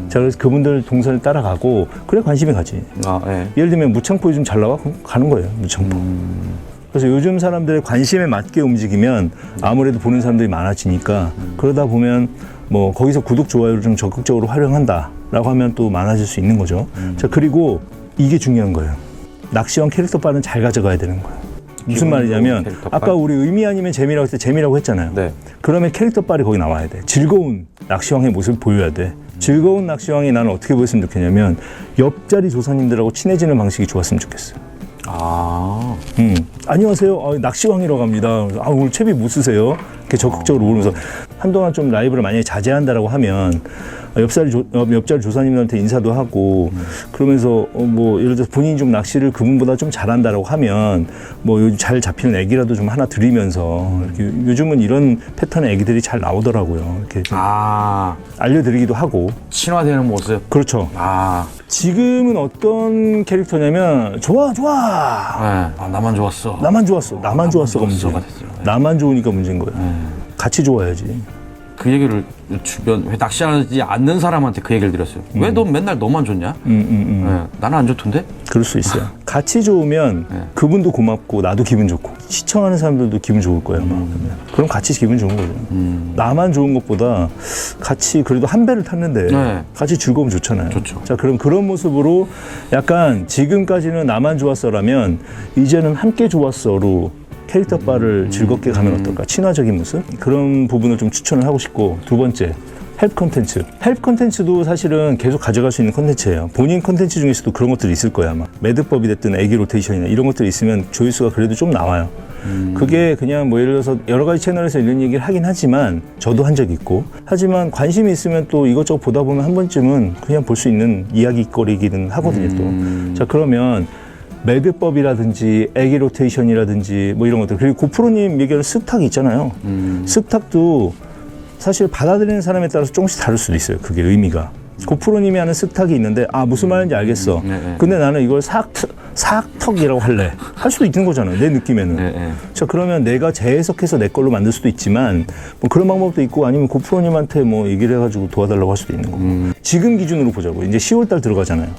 자, 그래서 그분들 동선을 따라가고 그래 관심이 가지. 아, 네. 예를 들면 무창포 요즘 잘 나와? 그럼 가는 거예요. 무창포. 그래서 요즘 사람들의 관심에 맞게 움직이면 아무래도 보는 사람들이 많아지니까 그러다 보면 뭐 거기서 구독, 좋아요를 좀 적극적으로 활용한다라고 하면 또 많아질 수 있는 거죠. 자, 그리고 이게 중요한 거예요. 낚시왕 캐릭터 바는 잘 가져가야 되는 거예요. 무슨 말이냐면 캐릭터 바? 아까 우리 의미 아니면 재미라고 했을 때 재미라고 했잖아요. 네. 그러면 캐릭터 빨이 거기 나와야 돼. 즐거운 낚시왕의 모습을 보여야 돼. 즐거운 낚시왕이 나는 어떻게 보였으면 좋겠냐면 옆자리 조사님들하고 친해지는 방식이 좋았으면 좋겠어요. 아. 안녕하세요. 낚시왕이라고 합니다. 오늘 채비 못 쓰세요? 이렇게 적극적으로 물으면서 한동안 좀 라이브를 만약에 자제한다라고 하면 옆자리 조사님들한테 인사도 하고 그러면서 뭐 예를 들어서 본인이 좀 낚시를 그분보다 좀 잘한다라고 하면 뭐 요즘 잘 잡히는 애기라도 좀 하나 드리면서 이렇게 요즘은 이런 패턴의 애기들이 잘 나오더라고요. 이렇게 좀 알려드리기도 하고. 친화되는 모습. 그렇죠. 아. 지금은 어떤 캐릭터냐면 좋아. 네. 아, 나만 좋았어. 나만 좋았어가 문제예요. 됐어요. 네. 나만 좋으니까 문제인 거예요. 같이 좋아야지. 그 얘기를 주변 왜 낚시하지 않는 사람한테 그 얘기를 드렸어요. 왜 너 맨날 너만 좋냐? 네, 나는 안 좋던데? 그럴 수 있어요. 같이 좋으면 네. 그분도 고맙고 나도 기분 좋고 시청하는 사람들도 기분 좋을 거예요. 아마. 그럼 같이 기분 좋은 거죠. 나만 좋은 것보다 같이 그래도 한 배를 탔는데 네. 같이 즐거우면 좋잖아요. 좋죠. 자, 그럼 그런 모습으로 약간 지금까지는 나만 좋았어라면 이제는 함께 좋았어로 캐릭터 바를 즐겁게 가면 어떨까? 친화적인 모습? 그런 부분을 좀 추천을 하고 싶고, 두 번째, 헬프 컨텐츠. 헬프 컨텐츠도 사실은 계속 가져갈 수 있는 컨텐츠예요. 본인 컨텐츠 중에서도 그런 것들이 있을 거예요, 아마. 매듭법이 됐든 애기 로테이션이나 이런 것들이 있으면 조회수가 그래도 좀 나와요. 그게 그냥 뭐 예를 들어서 여러 가지 채널에서 이런 얘기를 하긴 하지만 저도 한 적이 있고, 하지만 관심이 있으면 또 이것저것 보다 보면 한 번쯤은 그냥 볼 수 있는 이야기거리기는 하거든요, 또. 자, 그러면 매듭법이라든지 애기 로테이션이라든지 뭐 이런 것들, 그리고 고프로님 얘기하는 습탁이 있잖아요. 습탁도 사실 받아들이는 사람에 따라서 조금씩 다를 수도 있어요. 그게 의미가. 고프로님이 하는 습탁이 있는데 아 무슨 말인지 알겠어. 근데 나는 이걸 사악턱이라고 할래. 할 수도 있는 거잖아요. 내 느낌에는. 자, 그러면 내가 재해석해서 내 걸로 만들 수도 있지만 뭐 그런 방법도 있고, 아니면 고프로님한테 뭐 얘기를 해가지고 도와달라고 할 수도 있는 거고. 지금 기준으로 보자고. 이제 10월달 들어가잖아요.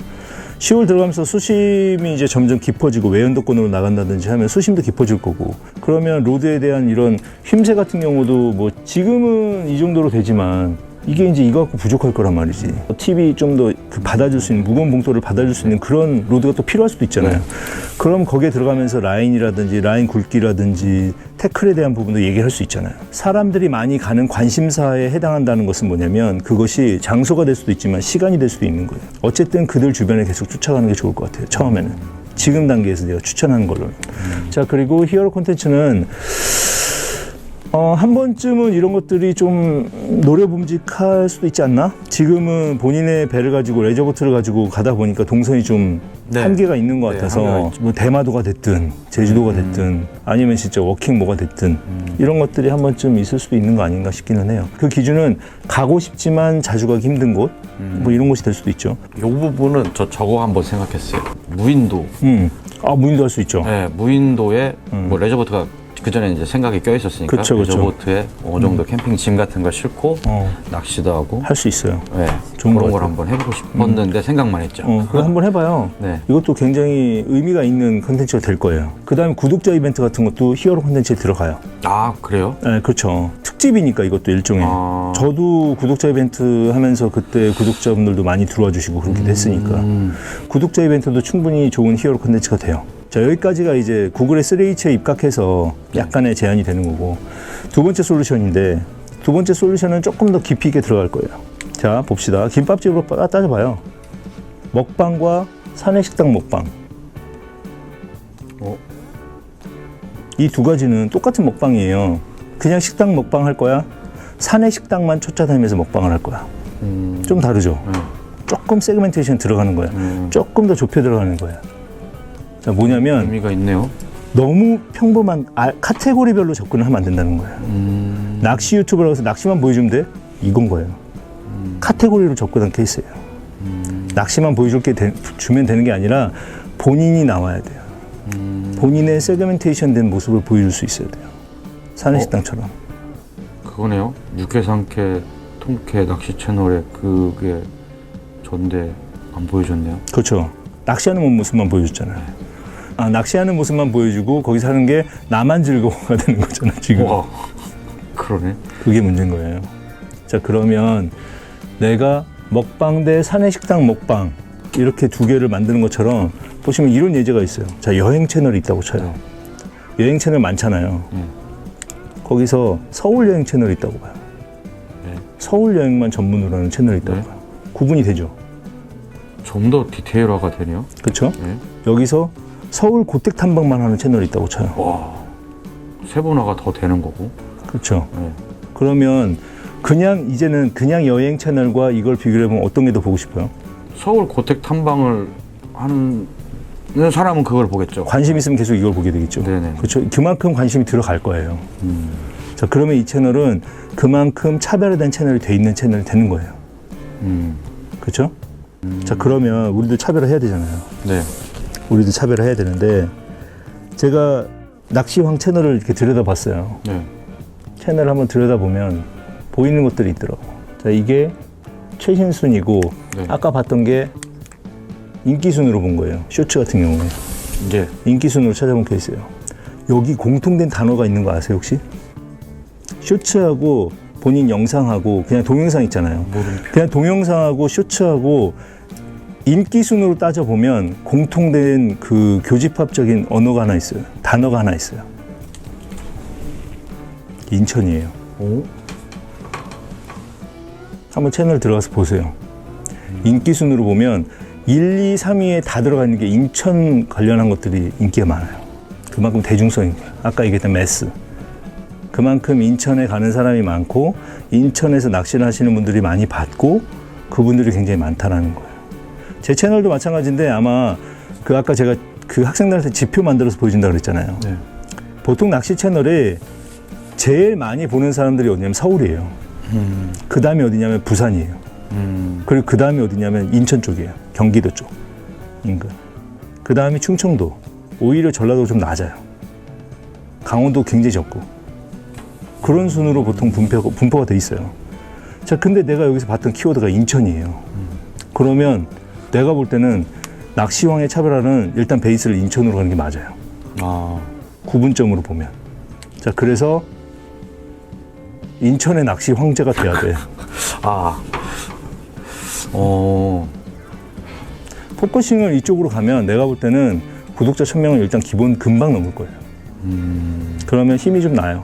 10월 들어가면서 수심이 이제 점점 깊어지고 외연도권으로 나간다든지 하면 수심도 깊어질 거고, 그러면 로드에 대한 이런 힘새 같은 경우도 뭐 지금은 이 정도로 되지만 이게 이제 이거 갖고 부족할 거란 말이지. TV 좀 더 그 받아줄 수 있는, 무거운 봉돌을 받아줄 수 있는 그런 로드가 또 필요할 수도 있잖아요. 그럼 거기에 들어가면서 라인이라든지 라인 굵기라든지 태클에 대한 부분도 얘기할 수 있잖아요. 사람들이 많이 가는 관심사에 해당한다는 것은 뭐냐면 그것이 장소가 될 수도 있지만 시간이 될 수도 있는 거예요. 어쨌든 그들 주변에 계속 쫓아가는 게 좋을 것 같아요. 처음에는. 지금 단계에서 내가 추천하는 걸로. 자, 그리고 히어로 콘텐츠는 한 번쯤은 이런 것들이 좀 노려봄직할 수도 있지 않나? 지금은 본인의 배를 가지고 레저보트를 가지고 가다 보니까 동선이 좀 네. 한계가 있는 것 네, 같아서 한계가 뭐 대마도가 됐든 제주도가 됐든 아니면 진짜 워킹모가 됐든 이런 것들이 한 번쯤 있을 수도 있는 거 아닌가 싶기는 해요. 그 기준은 가고 싶지만 자주 가기 힘든 곳, 뭐 이런 곳이 될 수도 있죠. 이 부분은 저거 한번 생각했어요. 무인도. 무인도 할 수 있죠. 네, 무인도에 뭐 레저보트가 그 전에 이제 생각이 껴 있었으니까 그쵸. 레저보트에 어느 정도 캠핑 짐 같은 걸 싣고 낚시도 하고 할 수 있어요. 네, 좋은 그런 것 걸 한번 해보고 싶었는데 생각만 했죠. 그거 한번 해봐요. 네. 이것도 굉장히 의미가 있는 컨텐츠가 될 거예요. 그 다음에 구독자 이벤트 같은 것도 히어로 컨텐츠에 들어가요. 아, 그래요? 네, 그렇죠. 특집이니까 이것도 일종의. 저도 구독자 이벤트 하면서 그때 구독자분들도 많이 들어와 주시고 그렇게 됐으니까. 구독자 이벤트도 충분히 좋은 히어로 컨텐츠가 돼요. 자, 여기까지가 이제 구글의 3H에 입각해서 약간의 제한이 되는 거고, 두 번째 솔루션인데, 두 번째 솔루션은 조금 더 깊이 있게 들어갈 거예요. 자, 봅시다. 김밥집으로 따져봐요. 먹방과 사내식당 먹방. 이 두 가지는 똑같은 먹방이에요. 그냥 식당 먹방 할 거야? 사내식당만 쫓아다니면서 먹방을 할 거야. 좀 다르죠? 조금 세그멘테이션 들어가는 거야. 조금 더 좁혀 들어가는 거야. 자, 뭐냐면 의미가 있네요. 너무 평범한 카테고리별로 접근을 하면 안 된다는 거예요. 낚시 유튜버라고 해서 낚시만 보여주면 돼? 이건 거예요. 카테고리로 접근한 케이스예요. 낚시만 주면 되는 게 아니라 본인이 나와야 돼요. 본인의 세그멘테이션 된 모습을 보여줄 수 있어야 돼요. 사내식당처럼. 그거네요. 육회상쾌 통쾌 낚시 채널에 그게 전데 안 보여줬네요. 그렇죠. 낚시하는 모습만 보여줬잖아요. 낚시하는 모습만 보여주고 거기서 하는 게 나만 즐거워가 되는 거잖아, 지금. 와, 그러네. 그게 문제인 거예요. 자, 그러면 내가 먹방 대 사내식당 먹방 이렇게 두 개를 만드는 것처럼 보시면 이런 예제가 있어요. 자, 여행 채널이 있다고 쳐요. 여행 채널 많잖아요. 거기서 서울 여행 채널이 있다고 봐요. 서울 여행만 전문으로 하는 채널이 있다고 봐요. 구분이 되죠. 좀 더 디테일화가 되네요. 그렇죠? 여기서 서울 고택 탐방만 하는 채널이 있다고 쳐요. 와, 세분화가 더 되는 거고. 그렇죠. 그러면 이제는 그냥 여행 채널과 이걸 비교해보면 어떤 게 더 보고 싶어요? 서울 고택 탐방을 하는 사람은 그걸 보겠죠. 관심 있으면 계속 이걸 보게 되겠죠. 네네. 그렇죠. 그만큼 관심이 들어갈 거예요. 자, 그러면 이 채널은 그만큼 차별화된 채널이 돼 있는 채널이 되는 거예요. 그렇죠? 자, 그러면 우리도 차별화해야 되잖아요. 네. 우리도 차별화해야 되는데, 제가 낚시왕 채널을 이렇게 들여다봤어요. 네. 채널을 한번 들여다보면 보이는 것들이 있더라고. 자, 이게 최신 순이고 네. 아까 봤던 게 인기 순으로 본 거예요. 쇼츠 같은 경우는 이제 인기 순으로 찾아본 케이스예요. 여기 공통된 단어가 있는 거 아세요 혹시? 쇼츠하고 본인 영상하고 그냥 동영상 있잖아요. 그냥 동영상하고 쇼츠하고 인기 순으로 따져보면 공통된 그 교집합적인 언어가 하나 있어요. 단어가 하나 있어요. 인천이에요. 오? 한번 채널 들어가서 보세요. 인기 순으로 보면 1, 2, 3위에 다 들어가 있는 게 인천 관련한 것들이 인기가 많아요. 그만큼 대중성인 거예요. 아까 얘기했던 매스. 그만큼 인천에 가는 사람이 많고 인천에서 낚시를 하시는 분들이 많이 봤고 그분들이 굉장히 많다라는 거예요. 제 채널도 마찬가지인데 아마 그 아까 제가 그 학생들한테 지표 만들어서 보여준다고 그랬잖아요. 네. 보통 낚시 채널에 제일 많이 보는 사람들이 어디냐면 서울이에요. 그 다음에 어디냐면 부산이에요. 그리고 그 다음에 어디냐면 인천 쪽이에요. 경기도 쪽 인근. 그 다음에 충청도. 오히려 전라도가 좀 낮아요. 강원도 굉장히 적고. 그런 순으로 보통 분포가 돼 있어요. 자, 근데 내가 여기서 봤던 키워드가 인천이에요. 그러면 내가 볼 때는 낚시왕의 차별화는 일단 베이스를 인천으로 가는 게 맞아요. 아, 구분점으로 보면. 자, 그래서 인천의 낚시 황제가 돼야 돼. 아, 포커싱을 이쪽으로 가면 내가 볼 때는 구독자 1000명은 일단 기본 금방 넘을 거예요. 그러면 힘이 좀 나요.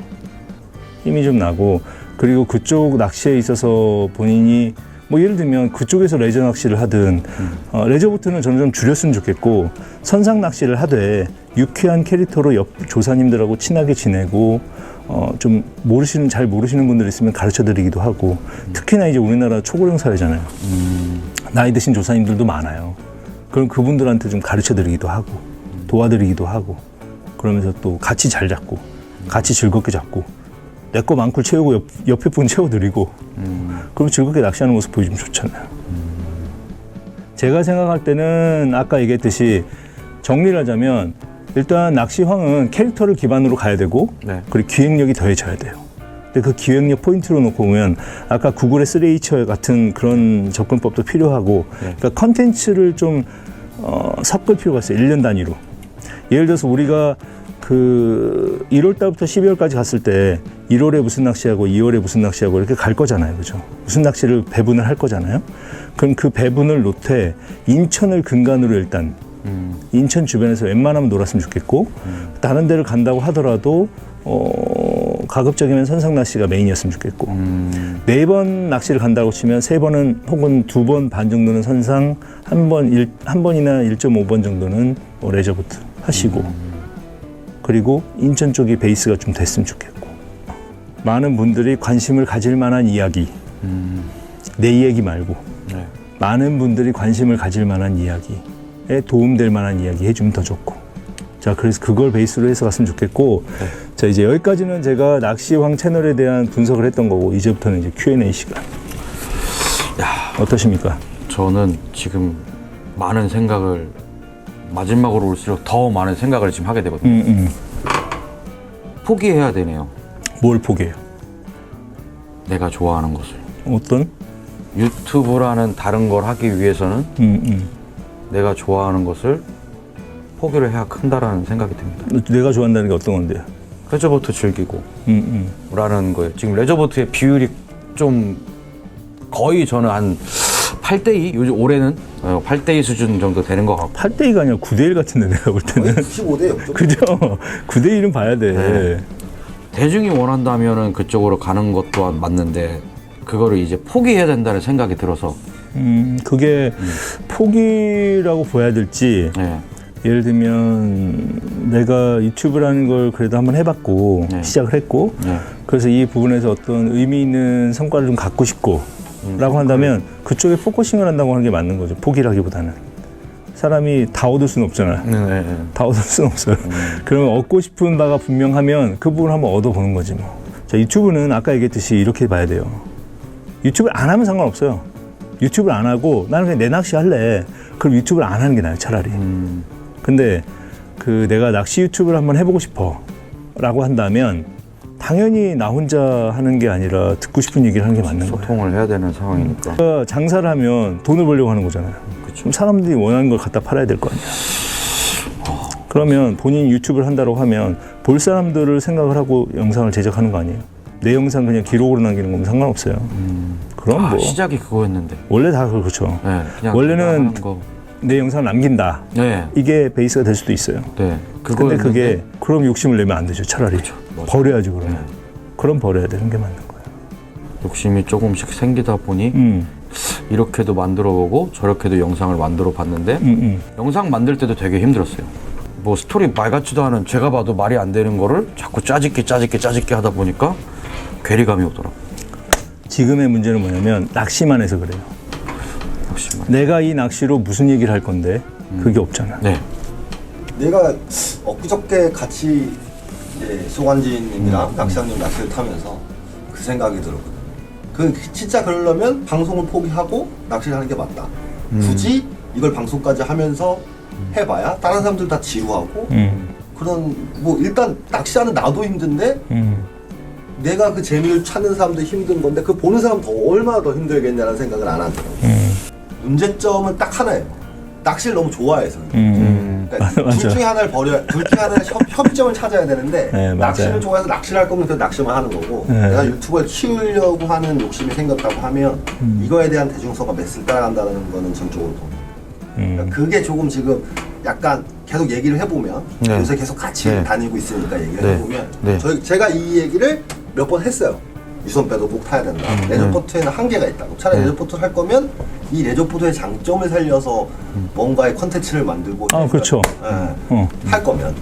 힘이 좀 나고, 그리고 그쪽 낚시에 있어서 본인이 뭐 예를 들면 그쪽에서 레저 낚시를 하든 레저보트는 저는 좀 줄였으면 좋겠고, 선상 낚시를 하되 유쾌한 캐릭터로 옆 조사님들하고 친하게 지내고 좀 잘 모르시는 분들 있으면 가르쳐 드리기도 하고, 특히나 이제 우리나라 초고령 사회잖아요. 나이 드신 조사님들도 많아요. 그럼 그분들한테 좀 가르쳐 드리기도 하고 도와드리기도 하고, 그러면서 또 같이 잘 잡고 같이 즐겁게 잡고 내 거 많고 채우고 옆에 분 채워드리고, 그럼 즐겁게 낚시하는 모습 보여주면 좋잖아요. 제가 생각할 때는 아까 얘기했듯이 정리를 하자면 일단 낚시황은 캐릭터를 기반으로 가야 되고, 네. 그리고 기획력이 더해져야 돼요. 근데 그 기획력 포인트로 놓고 보면 아까 구글의 3H 같은 그런 접근법도 필요하고, 네. 그러니까 컨텐츠를 좀 섞을 필요가 있어요. 1년 단위로. 예를 들어서 우리가 그 1월 달부터 12월까지 갔을 때 1월에 무슨 낚시하고 2월에 무슨 낚시하고 이렇게 갈 거잖아요. 그죠? 무슨 낚시를 배분을 할 거잖아요. 그럼 그 배분을 놓되 인천을 근간으로 일단 인천 주변에서 웬만하면 놀았으면 좋겠고, 다른 데를 간다고 하더라도 가급적이면 선상 낚시가 메인이었으면 좋겠고, 4번 낚시를 간다고 치면 3번은 혹은 2번 반 정도는 선상, 한 번이나 1.5번 정도는 뭐 레저보트 하시고, 그리고 인천 쪽이 베이스가 좀 됐으면 좋겠고, 많은 분들이 관심을 가질 만한 이야기, 내 이야기 말고 네. 많은 분들이 관심을 가질 만한 이야기에 도움될 만한 이야기 해주면 더 좋고, 자, 그래서 그걸 베이스로 해서 갔으면 좋겠고, 네. 자, 이제 여기까지는 제가 낚시왕 채널에 대한 분석을 했던 거고, 이제부터는 이제 Q&A 시간. 어떠십니까? 저는 지금 많은 생각을, 마지막으로 올수록 더 많은 생각을 지금 하게 되거든요. 포기해야 되네요. 뭘 포기해요? 내가 좋아하는 것을. 어떤? 유튜브라는 다른 걸 하기 위해서는 내가 좋아하는 것을 포기를 해야 큰다라는 생각이 듭니다. 내가 좋아한다는 게 어떤 건데요? 레저보트 즐기고 라는 거예요. 지금 레저보트의 비율이 좀 거의 저는 한 8대2? 요즘 올해는 8대2 수준 정도 되는 것 같고. 8대2가 아니라 9대1 같은데 내가 볼 때는. 15대 0. 그죠? 9대1은 봐야 돼. 네. 대중이 원한다면은 그쪽으로 가는 것 또한 맞는데, 그거를 이제 포기해야 된다는 생각이 들어서. 그게 포기라고 봐야 될지, 네. 예를 들면 내가 유튜브라는 걸 그래도 한번 해봤고, 네. 시작을 했고, 네. 그래서 이 부분에서 어떤 의미 있는 성과를 좀 갖고 싶고 라고 한다면 그쪽에 포커싱을 한다고 하는 게 맞는 거죠. 포기라기보다는. 사람이 다 얻을 수는 없잖아요. 네. 다 얻을 수는 없어요. 그러면 얻고 싶은 바가 분명하면 그 부분을 한번 얻어보는 거지 뭐. 자, 유튜브는 아까 얘기했듯이 이렇게 봐야 돼요. 유튜브를 안 하면 상관없어요. 유튜브를 안 하고 나는 그냥 내 낚시 할래. 그럼 유튜브를 안 하는 게 나아요, 차라리. 근데 그 내가 낚시 유튜브를 한번 해보고 싶어 라고 한다면 당연히 나 혼자 하는 게 아니라 듣고 싶은 얘기를 하는 게 맞는 거예요. 소통을 해야 되는 상황이니까. 그러니까 장사를 하면 돈을 벌려고 하는 거잖아요. 그쵸. 그럼 사람들이 원하는 걸 갖다 팔아야 될 거 아니야. 그러면 본인 유튜브를 한다고 하면 볼 사람들을 생각을 하고 영상을 제작하는 거 아니에요. 내 영상 그냥 기록으로 남기는 거면 상관없어요. 그럼 뭐 시작이 그거였는데. 원래 다 그렇죠. 네, 그냥 원래는 하는 거. 내 영상을 남긴다. 네, 이게 베이스가 될 수도 있어요. 네. 근데 그게 그럼 욕심을 내면 안 되죠. 차라리 맞아요. 버려야죠. 그러면 네. 그럼 버려야 되는 게 맞는 거예요. 욕심이 조금씩 생기다 보니 이렇게도 만들어보고 저렇게도 영상을 만들어 봤는데 영상 만들 때도 되게 힘들었어요. 뭐 스토리 말 같지도 않은 제가 봐도 말이 안 되는 거를 자꾸 짜집게 하다 보니까 괴리감이 오더라고요. 지금의 문제는 뭐냐면 낚시만 해서 그래요. 혹시만. 내가 이 낚시로 무슨 얘기를 할 건데 그게 없잖아. 네. 내가 엊그저께 같이 이제 소관지님이랑 낚시장님 낚시를 타면서 그 생각이 들었거든. 그 진짜 그러려면 방송을 포기하고 낚시를 하는 게 맞다. 굳이 이걸 방송까지 하면서 해봐야 다른 사람들 다 지루하고 그런 뭐 일단 낚시하는 나도 힘든데 내가 그 재미를 찾는 사람도 힘든 건데 그 보는 사람 더 얼마나 더 힘들겠냐는 생각을 안 하더라고. 문제점은 딱 하나예요. 낚시를 너무 좋아해서. 그러니까 둘 중에 하나를 둘 중에 하나의 협점을 찾아야 되는데 네, 낚시를 좋아해서 낚시를 할 거면 그 낚시만 하는 거고 네. 내가 유튜브를 키우려고 하는 욕심이 생겼다고 하면 이거에 대한 대중성과 매스를 따라간다는 거는 전적으로 동의해요. 그러니까 그게 조금 지금 약간 계속 얘기를 해보면 네. 요새 계속 같이 네. 다니고 있으니까 얘기를 네. 해보면 네. 제가 이 얘기를 몇 번 했어요. 유선 빼도 꼭 타야 된다. 레저포트에는 한계가 있다고. 차라리 레저포트를 할 거면 이 레저포트의 장점을 살려서 뭔가의 컨텐츠를 만들고 그렇죠. 할 거면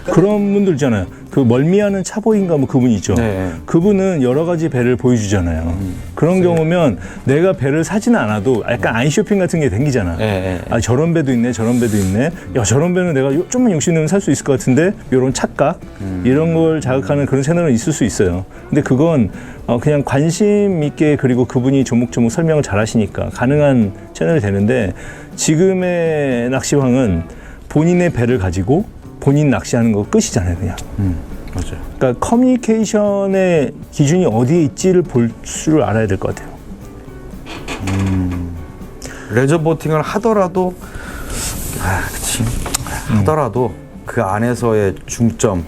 그런 분들 있잖아요. 그 멀미하는 차보인가 뭐 그분 있죠. 네. 그분은 여러 가지 배를 보여주잖아요. 그런 경우면 내가 배를 사지는 않아도 약간 아이쇼핑 같은 게 생기잖아. 네. 아, 저런 배도 있네, 저런 배도 있네. 야, 저런 배는 내가 좀만 욕심 내면 살 수 있을 것 같은데 이런 착각 이런 걸 자극하는 그런 채널은 있을 수 있어요. 근데 그건 그냥 관심 있게 그리고 그분이 조목조목 설명을 잘 하시니까 가능한 채널이 되는데 지금의 낚시왕은 본인의 배를 가지고 본인 낚시하는 거 끝이잖아요, 그냥. 맞아요. 그러니까 커뮤니케이션의 기준이 어디에 있지를 볼 줄 알아야 될 것 같아요. 레저 보팅을 하더라도 그치. 하더라도 그 안에서의 중점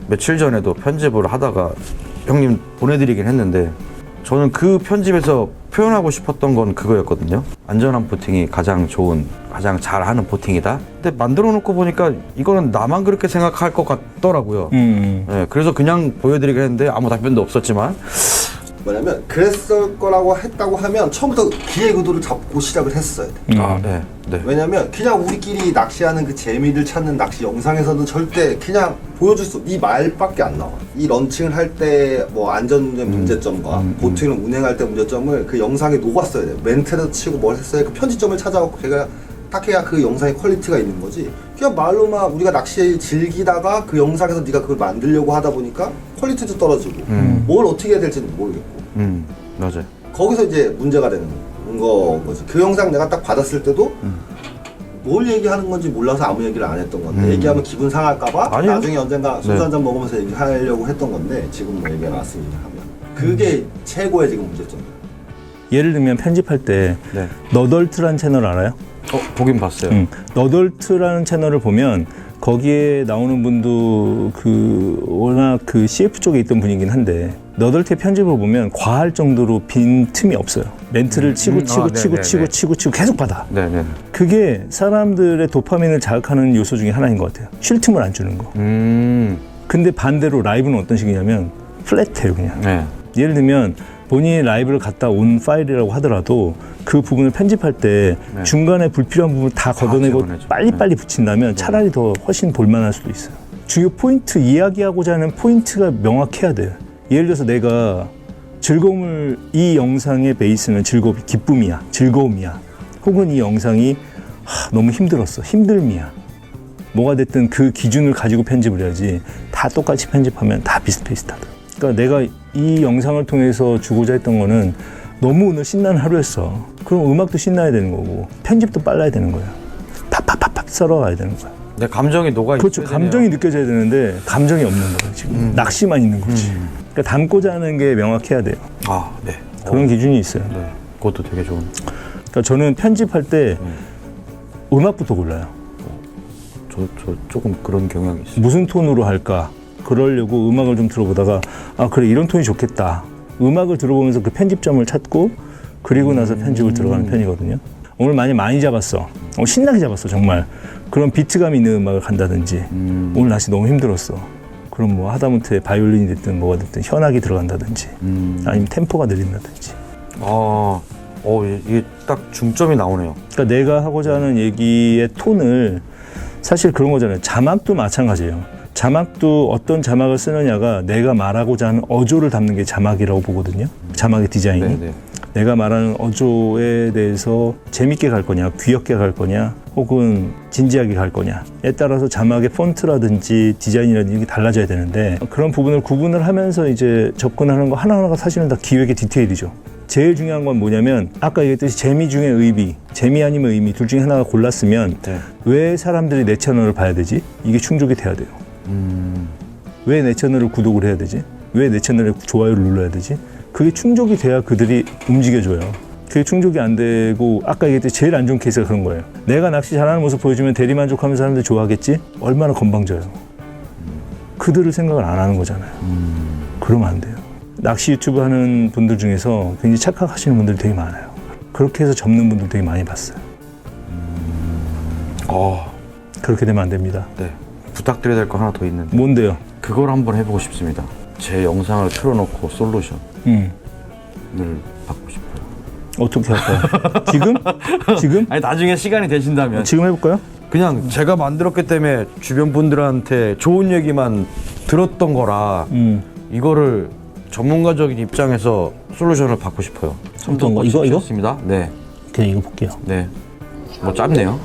며칠 전에도 편집을 하다가 형님 보내드리긴 했는데 저는 그 편집에서 표현하고 싶었던 건 그거였거든요. 안전한 보팅이 가장 좋은, 가장 잘하는 보팅이다. 근데 만들어 놓고 보니까 이거는 나만 그렇게 생각할 것 같더라고요. 네, 그래서 그냥 보여드리긴 했는데 아무 답변도 없었지만 뭐냐면 그랬을 거라고 했다고 하면 처음부터 기획 의도를 잡고 시작을 했어야 돼. 네. 왜냐면 그냥 우리끼리 낚시하는 그 재미를 찾는 낚시 영상에서는 절대 그냥 보여줄 수, 네 말밖에 안 나와. 이 런칭을 할 때 뭐 안전의 문제점과 보팅을 운행할 때 문제점을 그 영상에 녹았어야 돼. 멘트를 치고 뭘 했어야 그 편집점을 찾아갖고 걔가 딱 해야 그 영상의 퀄리티가 있는 거지. 그냥 말로만 우리가 낚시 즐기다가 그 영상에서 네가 그걸 만들려고 하다 보니까 퀄리티도 떨어지고 뭘 어떻게 해야 될지는 모르겠고. 맞아요. 거기서 이제 문제가 되는 거지. 그 영상 내가 딱 받았을 때도 뭘 얘기하는 건지 몰라서 아무 얘기를 안 했던 건데 얘기하면 기분 상할까봐 아니요. 나중에 언젠가 소주 한잔 먹으면서 얘기하려고 했던 건데 지금 뭐 얘기가 나왔으니까 하면 그게 최고의 지금 문제점이에요. 예를 들면 편집할 때 네. 너덜트라는 채널 알아요? 보긴 봤어요. 너덜트라는 채널을 보면 거기에 나오는 분도 워낙 그 CF 쪽에 있던 분이긴 한데 너덜트의 편집을 보면 과할 정도로 빈 틈이 없어요. 멘트를 치고 계속 받아. 네네. 그게 사람들의 도파민을 자극하는 요소 중에 하나인 것 같아요. 쉴 틈을 안 주는 거. 근데 반대로 라이브는 어떤 식이냐면 플랫해요, 그냥. 네. 예를 들면 본인이 라이브를 갔다 온 파일이라고 하더라도 그 부분을 편집할 때 중간에 불필요한 부분을 다 걷어내고 걷어내죠. 빨리빨리 붙인다면 차라리 더 훨씬 볼만할 수도 있어요. 주요 포인트, 이야기하고자 하는 포인트가 명확해야 돼요. 예를 들어서 내가 이 영상의 베이스는 기쁨이야, 즐거움이야. 혹은 이 영상이 너무 힘들었어, 힘듦이야. 뭐가 됐든 그 기준을 가지고 편집을 해야지 다 똑같이 편집하면 다 비슷비슷하다. 그러니까 내가 이 영상을 통해서 주고자 했던 거는 너무 오늘 신나는 하루였어. 그럼 음악도 신나야 되는 거고 편집도 빨라야 되는 거야. 팍팍팍팍 썰어가야 되는 거야. 내 감정이 녹아 그렇죠. 있어야 감정이 되네요. 느껴져야 되는데 감정이 없는 거예요 지금. 낚시만 있는 거지. 그러니까 담고자 하는 게 명확해야 돼요. 아, 네. 그런 기준이 있어요. 네. 그것도 되게 좋은. 그러니까 저는 편집할 때 음악부터 골라요. 저 조금 그런 경향이 있어요. 무슨 톤으로 할까? 그러려고 음악을 좀 들어보다가 아 그래 이런 톤이 좋겠다. 음악을 들어보면서 그 편집점을 찾고 그리고 나서 편집을 들어가는 편이거든요. 오늘 많이 잡았어. 신나게 잡았어 정말. 그런 비트감 있는 음악을 간다든지 오늘 날씨 너무 힘들었어. 그럼 뭐 하다못해 바이올린이 됐든 뭐가 됐든 현악이 들어간다든지 아니면 템포가 느린다든지. 이게 딱 중점이 나오네요. 그러니까 내가 하고자 하는 얘기의 톤을 사실 그런 거잖아요. 자막도 마찬가지예요. 자막도 어떤 자막을 쓰느냐가 내가 말하고자 하는 어조를 담는 게 자막이라고 보거든요. 자막의 디자인이. 네네. 내가 말하는 어조에 대해서 재밌게 갈 거냐, 귀엽게 갈 거냐, 혹은 진지하게 갈 거냐에 따라서 자막의 폰트라든지 디자인이라든지 이게 달라져야 되는데 그런 부분을 구분을 하면서 이제 접근하는 거 하나하나가 사실은 다 기획의 디테일이죠. 제일 중요한 건 뭐냐면 아까 얘기했듯이 재미 중에 의미, 재미 아니면 의미 둘 중에 하나가 골랐으면 네. 왜 사람들이 내 채널을 봐야 되지? 이게 충족이 돼야 돼요. 왜 내 채널을 구독을 해야 되지? 왜 내 채널에 좋아요를 눌러야 되지? 그게 충족이 돼야 그들이 움직여줘요. 그게 충족이 안 되고 아까 얘기했듯이 제일 안 좋은 케이스가 그런 거예요. 내가 낚시 잘하는 모습 보여주면 대리만족하면서 사람들이 좋아하겠지? 얼마나 건방져요. 그들을 생각을 안 하는 거잖아요. 그러면 안 돼요. 낚시 유튜브 하는 분들 중에서 굉장히 착각하시는 분들이 되게 많아요. 그렇게 해서 접는 분들 되게 많이 봤어요. 그렇게 되면 안 됩니다. 네. 부탁드려야 될 거 하나 더 있는데 뭔데요? 그걸 한번 해보고 싶습니다. 제 영상을 틀어놓고 솔루션을 받고 싶어요. 어떻게 할까요? 지금? 지금? 아니 나중에 시간이 되신다면 지금 해볼까요? 그냥 제가 만들었기 때문에 주변 분들한테 좋은 얘기만 들었던 거라 이거를 전문가적인 입장에서 솔루션을 받고 싶어요. 어떤 거? 이거? 습니다 네. 그냥 이거 볼게요. 네. 뭐 짧네요.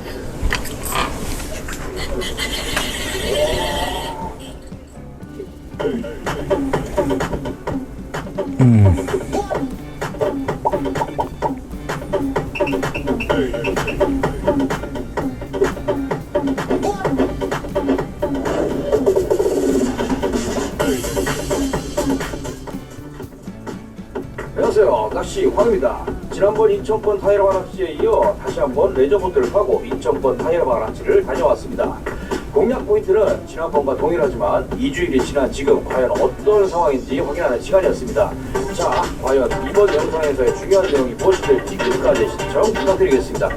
안녕하세요. 낚시 황입니다. 지난번 인천권 타이라바 낚시에 이어 다시 한번 레저보트를 타고 인천권 타이라바 낚시를 다녀왔습니다. 공략 포인트는 지난번과 동일하지만 2주일이 지난 지금 과연 어떤 상황인지 확인하는 시간이었습니다. 자, 과연 이번 영상에서의 중요한 내용이 무엇이 될지 끝까지 시청 부탁드리겠습니다.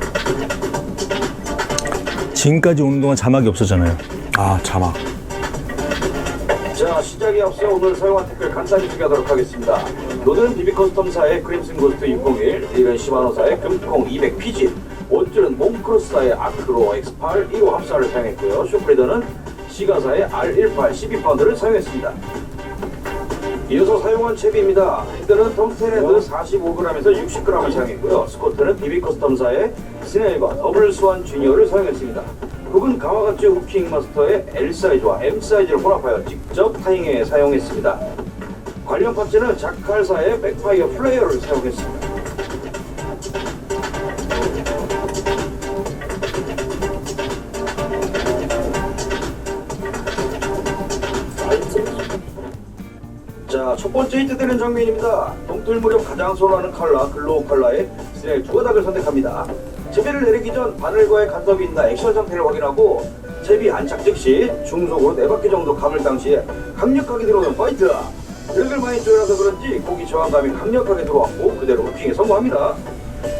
지금까지 오는 동안 자막이 없었잖아요. 아 자막. 자, 시작에 앞서 오늘 사용한 댓글 간단히 소개하도록 하겠습니다. 노드는 비비커스텀사의 크림슨 고스트 601, 릴은 시마노사의 금콩 200PG, 원줄은 몽크로스사의 아크로 X8 1호 합사를 사용했고요. 쇼프리더는 시가사의 R18 12파운드를 사용했습니다. 이어서 사용한 채비입니다. 헤드는 텅스텐 헤드 45g에서 60g을 사용했고요. 스코트는 비비커스텀사의 스네일과 더블 스완 주니어를 사용했습니다. 훅은 가와가치 후킹 마스터의 L 사이즈와 M 사이즈를 혼합하여 직접 타잉에 사용했습니다. 관련 팝지는 자칼사의 백파이어 플레이어를 사용했습니다. 자, 첫 번째 히트되는 장면입니다. 동틀 무렵 가장 선호하는 컬러, 글로우 컬러의 스네일 두 가닥을 선택합니다. 채비를 내리기 전 바늘과의 간섭이 있나 액션 상태를 확인하고 채비 안착 즉시 중속으로 4바퀴 정도 감을 당시에 강력하게 들어오는 파이트! 력을 많이 조여놔서 그런지 고기 저항감이 강력하게 들어왔고 그대로 후킹에 성공합니다.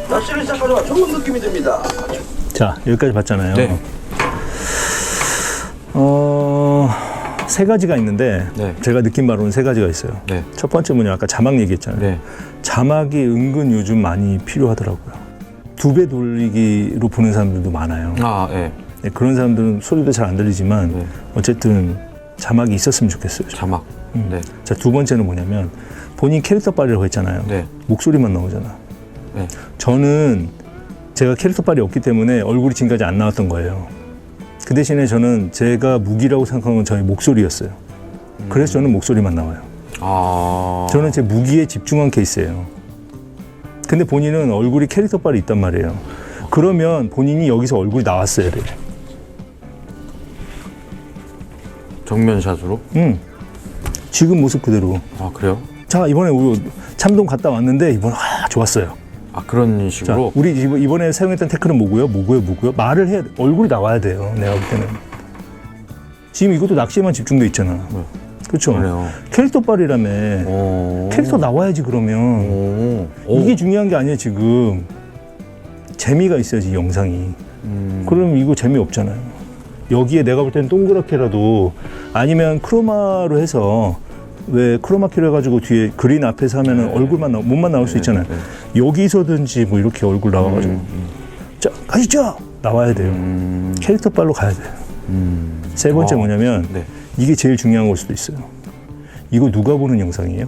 낚시를 시작하자마자 좋은 느낌이 듭니다. 자, 여기까지 봤잖아요. 네. 세 가지가 있는데 네. 제가 느낀 바로는 세 가지가 있어요. 네. 첫 번째 뭐냐, 아까 자막 얘기했잖아요. 네. 자막이 은근 요즘 많이 필요하더라고요. 2배 돌리기로 보는 사람들도 많아요. 아 예. 네, 그런 사람들은 소리도 잘 안 들리지만 네. 어쨌든 자막이 있었으면 좋겠어요. 자막. 네. 자, 두 번째는 뭐냐면 본인 캐릭터 빨이라고 했잖아요. 네. 목소리만 나오잖아. 네. 저는 제가 캐릭터 빨이 없기 때문에 얼굴이 지금까지 안 나왔던 거예요. 그 대신에 저는 제가 무기라고 생각하는 건 저의 목소리였어요. 그래서 저는 목소리만 나와요. 아. 저는 제 무기에 집중한 케이스예요. 근데 본인은 얼굴이 캐릭터 빨이 있단 말이에요. 그러면 본인이 여기서 얼굴이 나왔어야 돼. 정면샷으로? 지금 모습 그대로. 아, 그래요? 자, 이번에 우리 참동 갔다 왔는데 이번에 좋았어요. 아, 그런 자, 식으로? 우리 이번에 사용했던 태클은 뭐고요? 말을 해야 돼. 얼굴이 나와야 돼요. 내가 볼 때는. 지금 이것도 낚시에만 집중돼 있잖아. 그렇죠? 그래요. 캐릭터 빨이라며. 오. 캐릭터 나와야지 그러면. 오. 이게 중요한 게 아니에요 지금. 재미가 있어야지 이 영상이. 그럼 이거 재미없잖아요. 여기에 내가 볼 때는 동그랗게라도 아니면 크로마로 해서 왜 크로마키로 해가지고 뒤에 그린 앞에서 하면은 얼굴만 몸만 나올 수 있잖아요. 여기서든지 뭐 이렇게 얼굴 나와가지고 자 가시죠 나와야 돼요. 캐릭터 빨로 가야 돼요. 세 번째 뭐냐면 네. 이게 제일 중요한 걸 수도 있어요. 이거 누가 보는 영상이에요?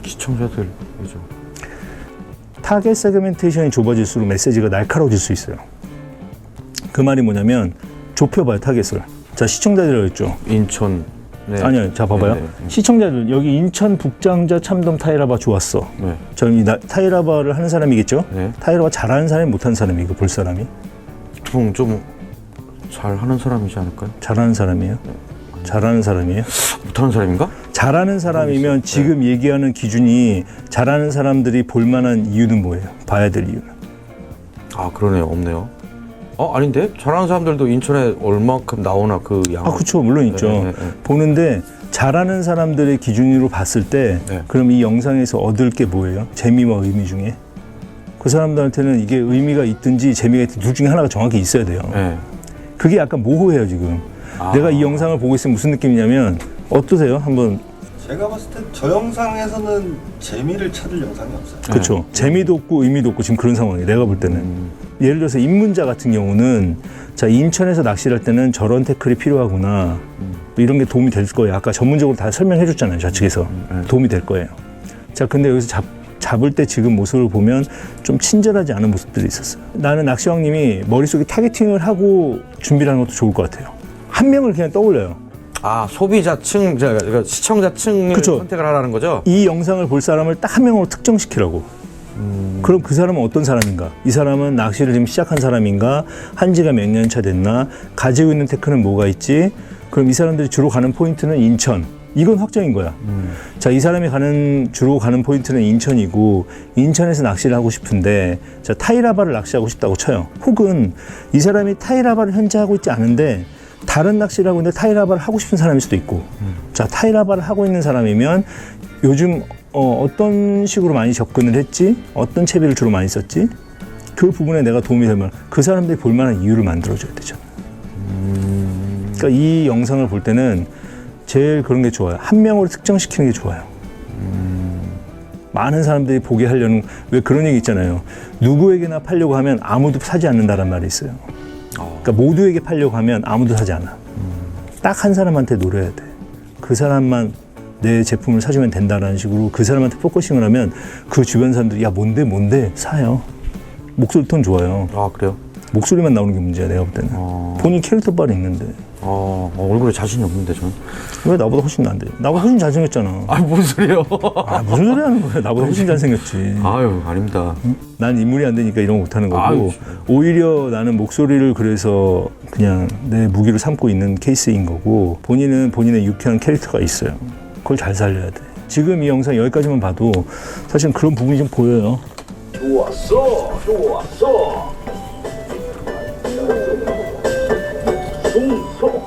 시청자들이죠. 타겟 세그멘테이션이 좁아질수록 메시지가 날카로워질 수 있어요. 그 말이 뭐냐면 좁혀봐요 타겟을. 자 시청자들이라고 했죠. 인천. 네. 아니요, 자 봐봐요. 네, 네. 시청자들 여기 인천 북장자 참돔 타이라바 좋았어. 네. 저는 타이라바를 하는 사람이겠죠. 네. 타이라바 잘하는 사람이 못하는 사람이 이거 볼 사람이 좀 잘하는 사람이지 않을까요? 잘하는 사람이에요. 잘하는 사람이에요. 못하는 사람인가? 잘하는 사람이면 지금 얘기하는 기준이 잘하는 사람들이 볼 만한 이유는 뭐예요? 봐야 될 이유는. 아, 그러네요. 없네요. 아닌데? 잘하는 사람들도 인천에 얼마큼 나오나 그 양. 아, 그렇죠. 물론 있죠. 네. 보는데 잘하는 사람들의 기준으로 봤을 때 네. 그럼 이 영상에서 얻을 게 뭐예요? 재미와 의미 중에. 그 사람들한테는 이게 의미가 있든지 재미가 있든지 둘 중에 하나가 정확히 있어야 돼요. 네. 그게 약간 모호해요, 지금. 내가 이 영상을 보고 있으면 무슨 느낌이냐면 어떠세요? 한번. 제가 봤을 때 저 영상에서는 재미를 찾을 영상이 없어요. 그렇죠. 재미도 없고 의미도 없고 지금 그런 상황이에요. 내가 볼 때는. 예를 들어서 입문자 같은 경우는 자 인천에서 낚시를 할 때는 저런 태클이 필요하구나. 이런 게 도움이 될 거예요. 아까 전문적으로 다 설명해 줬잖아요. 좌측에서. 도움이 될 거예요. 자 근데 여기서 잡을 때 지금 모습을 보면 좀 친절하지 않은 모습들이 있었어요. 나는 낚시왕님이 머릿속에 타겟팅을 하고 준비를 하는 것도 좋을 것 같아요. 한 명을 그냥 떠올려요. 아, 소비자층, 그러니까 시청자층을 그쵸. 선택을 하라는 거죠? 이 영상을 볼 사람을 딱 한 명으로 특정시키라고. 그럼 그 사람은 어떤 사람인가? 이 사람은 낚시를 지금 시작한 사람인가? 한 지가 몇 년 차 됐나? 가지고 있는 테크는 뭐가 있지? 그럼 이 사람들이 주로 가는 포인트는 인천. 이건 확정인 거야. 자, 이 사람이 주로 가는 포인트는 인천이고, 인천에서 낚시를 하고 싶은데, 자, 타이라바를 낚시하고 싶다고 쳐요. 혹은 이 사람이 타이라바를 현재 하고 있지 않은데, 다른 낚시를 하고 있는데 타이라바를 하고 싶은 사람일 수도 있고, 자, 타이라바를 하고 있는 사람이면 요즘 어떤 식으로 많이 접근을 했지? 어떤 채비를 주로 많이 썼지? 그 부분에 내가 도움이 되면 그 사람들이 볼 만한 이유를 만들어줘야 되잖아. 그러니까 이 영상을 볼 때는 제일 그런 게 좋아요. 한 명으로 특정시키는 게 좋아요. 많은 사람들이 보게 하려는, 왜 그런 얘기 있잖아요. 누구에게나 팔려고 하면 아무도 사지 않는다란 말이 있어요. 그러니까 모두에게 팔려고 하면 아무도 사지 않아. 딱 한 사람한테 노려야 돼. 그 사람만 내 제품을 사주면 된다라는 식으로 그 사람한테 포커싱을 하면 그 주변 사람들이 야 뭔데 사요. 목소리 톤 좋아요. 아, 그래요? 목소리만 나오는 게 문제야 내가 볼 때는. 본인 캐릭터 빨이 있는데 얼굴에 자신이 없는데 저는. 왜 나보다 훨씬 나은데? 나보다 훨씬 잘생겼잖아. 아, 무슨 소리예요? 아, 무슨 소리 하는 거야. 나보다 훨씬 잘생겼지. 아유, 아닙니다. 난 인물이 안 되니까 이런 거 못하는 거고, 아유, 오히려 나는 목소리를 그래서 그냥 내 무기로 삼고 있는 케이스인 거고, 본인은 본인의 유쾌한 캐릭터가 있어요. 그걸 잘 살려야 돼. 지금 이 영상 여기까지만 봐도 사실 그런 부분이 좀 보여요. 좋았어. 숭숭.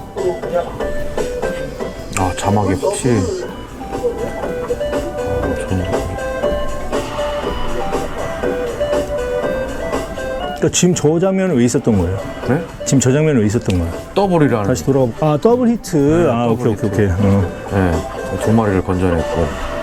아, 자막이 확실히. 그러니까 지금 저 장면은 왜 있었던 거예요? 네? 지금 저 장면은 왜 있었던 거야? 더블이라는. 다시 돌아가. 아, 더블 히트. 네, 아, 더블 오케이. 네, 두 마리를 건져냈고.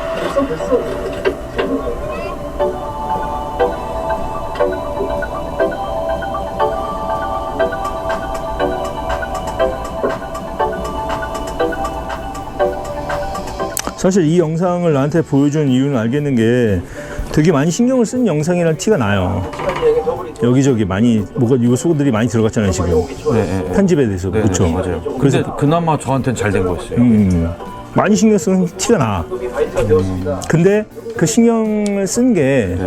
사실 이 영상을 나한테 보여준 이유는 알겠는 게 되게 많이 신경을 쓴 영상이라는 티가 나요. 여기저기 많이 뭐가 요소들이 많이 들어갔잖아요 지금. 네. 편집에 대해서. 네, 그렇죠. 맞아요. 근데 그나마 저한테는 잘 된 거였어요. 많이 신경 쓴 티가 나. 근데 그 신경을 쓴 게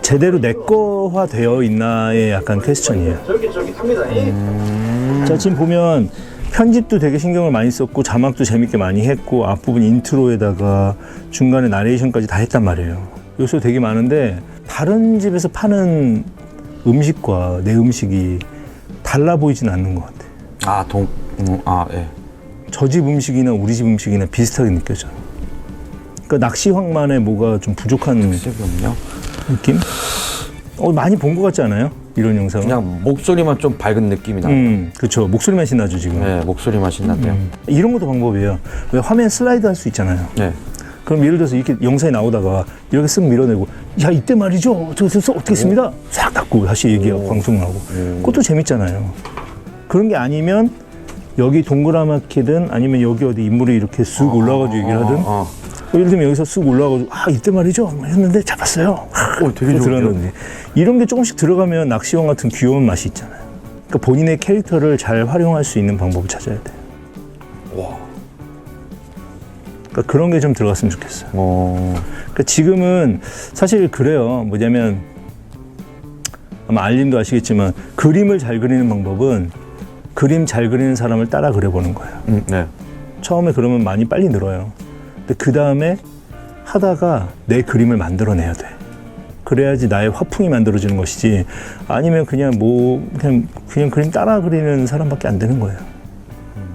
제대로 내 거화 되어 있나의 약간 퀘스천이에요. 저기 탑니다. 자, 지금 보면 편집도 되게 신경을 많이 썼고 자막도 재밌게 많이 했고 앞부분 인트로에다가 중간에 나레이션까지 다 했단 말이에요. 요소 되게 많은데 다른 집에서 파는 음식과 내 음식이 달라 보이진 않는 것 같아. 예. 저 집 음식이나 우리 집 음식이나 비슷하게 느껴져. 그러니까 낚시황만의 뭐가 좀 부족한 특색이요? 느낌? 많이 본 것 같지 않아요? 이런 영상은? 그냥 목소리만 좀 밝은 느낌이 나요. 그렇죠. 목소리만 신나죠 지금. 네, 목소리만 신난데요. 이런 것도 방법이에요. 왜 화면 슬라이드 할 수 있잖아요. 네. 그럼 예를 들어서 이렇게 영상이 나오다가 이렇게 쓱 밀어내고 야 이때 말이죠. 저 어떻게 했습니다. 싹 닫고 다시 얘기하고 방송하고 그것도 재밌잖아요. 그런 게 아니면 여기 동그라맣게든 아니면 여기 어디 인물이 이렇게 쑥 올라가지고 얘기를 하든 예를 들면 여기서 쑥 올라가지고 이때 말이죠 했는데 잡았어요. 되게 들어가는데 이런 게 조금씩 들어가면 낚시왕 같은 귀여운 맛이 있잖아요. 그러니까 본인의 캐릭터를 잘 활용할 수 있는 방법을 찾아야 돼요. 그러니까 그런 게 좀 들어갔으면 좋겠어요. 그러니까 지금은 사실 그래요. 뭐냐면 아마 알림도 아시겠지만 그림을 잘 그리는 방법은 그림 잘 그리는 사람을 따라 그려보는 거예요. 네. 처음에 그러면 많이 빨리 늘어요. 근데 그 다음에 하다가 내 그림을 만들어내야 돼. 그래야지 나의 화풍이 만들어지는 것이지 아니면 그냥 그냥 그림 따라 그리는 사람밖에 안 되는 거예요.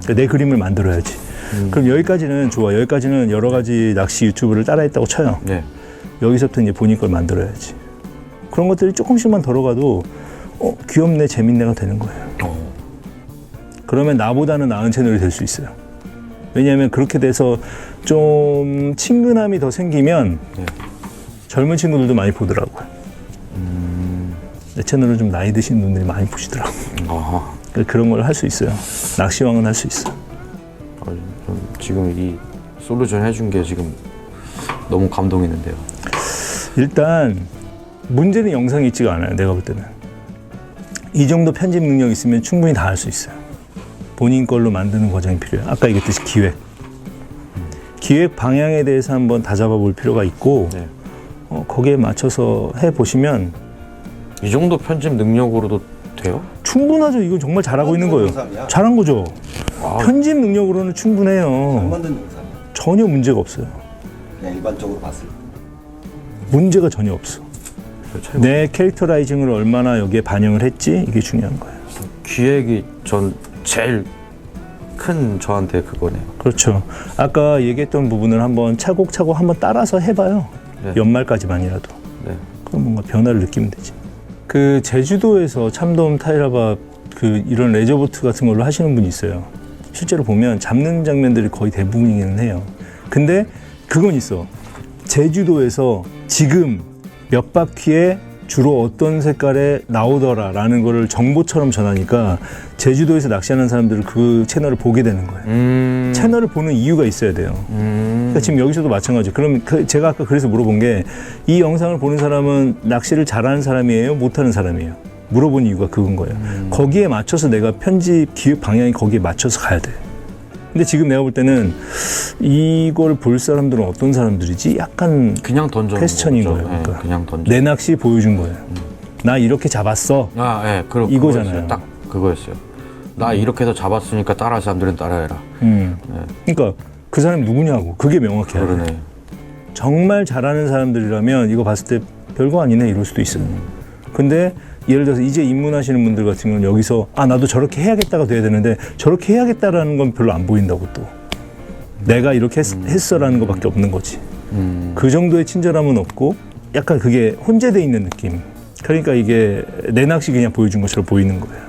그러니까 내 그림을 만들어야지. 그럼 여기까지는 좋아. 여기까지는 여러 가지 낚시 유튜브를 따라했다고 쳐요. 네. 여기서부터 이제 본인 걸 만들어야지. 그런 것들이 조금씩만 덜어가도 귀엽네, 재밌네가 되는 거예요. 그러면 나보다는 나은 채널이 될 수 있어요. 왜냐하면 그렇게 돼서 좀 친근함이 더 생기면 젊은 친구들도 많이 보더라고요. 내 채널을 좀 나이 드신 분들이 많이 보시더라고요. 그러니까 그런 걸 할 수 있어요. 낚시왕은 할 수 있어. 지금 이 솔루션 해준 게 지금 너무 감동이는데요. 일단 문제는 영상이 있지가 않아요. 내가 볼 때는 이 정도 편집 능력 있으면 충분히 다 할 수 있어요. 본인 걸로 만드는 과정이 필요해요. 아까 얘기했듯이 기획 방향에 대해서 한번 다잡아 볼 필요가 있고 네. 거기에 맞춰서 해보시면 이 정도 편집 능력으로도 돼요? 충분하죠. 이건 정말 잘하고 있는 거예요. 영상이야. 잘한 거죠. 편집 능력으로는 잘 충분해요. 만든 영상이야. 전혀 문제가 없어요. 그냥 일반적으로 봤을 때. 문제가 전혀 없어. 내 캐릭터라이징을 얼마나 여기에 반영을 했지 이게 중요한 거예요. 기획이 전 제일 큰 저한테 그거네요. 그렇죠. 아까 얘기했던 부분을 한번 차곡차곡 한번 따라서 해봐요. 네. 연말까지만이라도. 네. 그럼 뭔가 변화를 느끼면 되지. 그 제주도에서 참돔, 타이라밥 이런 레저보트 같은 걸로 하시는 분이 있어요. 실제로 보면 잡는 장면들이 거의 대부분이기는 해요. 근데 그건 있어. 제주도에서 지금 몇 바퀴에 주로 어떤 색깔에 나오더라라는 거를 정보처럼 전하니까 제주도에서 낚시하는 사람들은 그 채널을 보게 되는 거예요. 채널을 보는 이유가 있어야 돼요. 그러니까 지금 여기서도 마찬가지예요. 그럼 제가 아까 그래서 물어본 게 이 영상을 보는 사람은 낚시를 잘하는 사람이에요? 못하는 사람이에요? 물어본 이유가 그건 거예요. 거기에 맞춰서 내가 편집 기획 방향이 거기에 맞춰서 가야 돼. 근데 지금 내가 볼 때는 이걸 볼 사람들은 어떤 사람들이지? 약간 그냥 던져 퀘스천인 거예요. 그러니까 그냥 던져. 내 낚시 보여준 거예요. 나 이렇게 잡았어. 예, 이거잖아요. 그거였어요. 딱 그거였어요. 나 이렇게 해서 잡았으니까 따라 사람들은 따라해라. 그러니까 그 사람이 누구냐고. 그게 명확해야 돼. 그러네. 정말 잘하는 사람들이라면 이거 봤을 때 별거 아니네 이럴 수도 있어요. 근데 예를 들어서 이제 입문하시는 분들 같은 경우는 여기서 나도 저렇게 해야겠다가 돼야 되는데 저렇게 해야겠다라는 건 별로 안 보인다고 또. 내가 이렇게 했어라는 것밖에 없는 거지. 그 정도의 친절함은 없고 약간 그게 혼재돼 있는 느낌. 그러니까 이게 내 낚시 그냥 보여준 것처럼 보이는 거예요.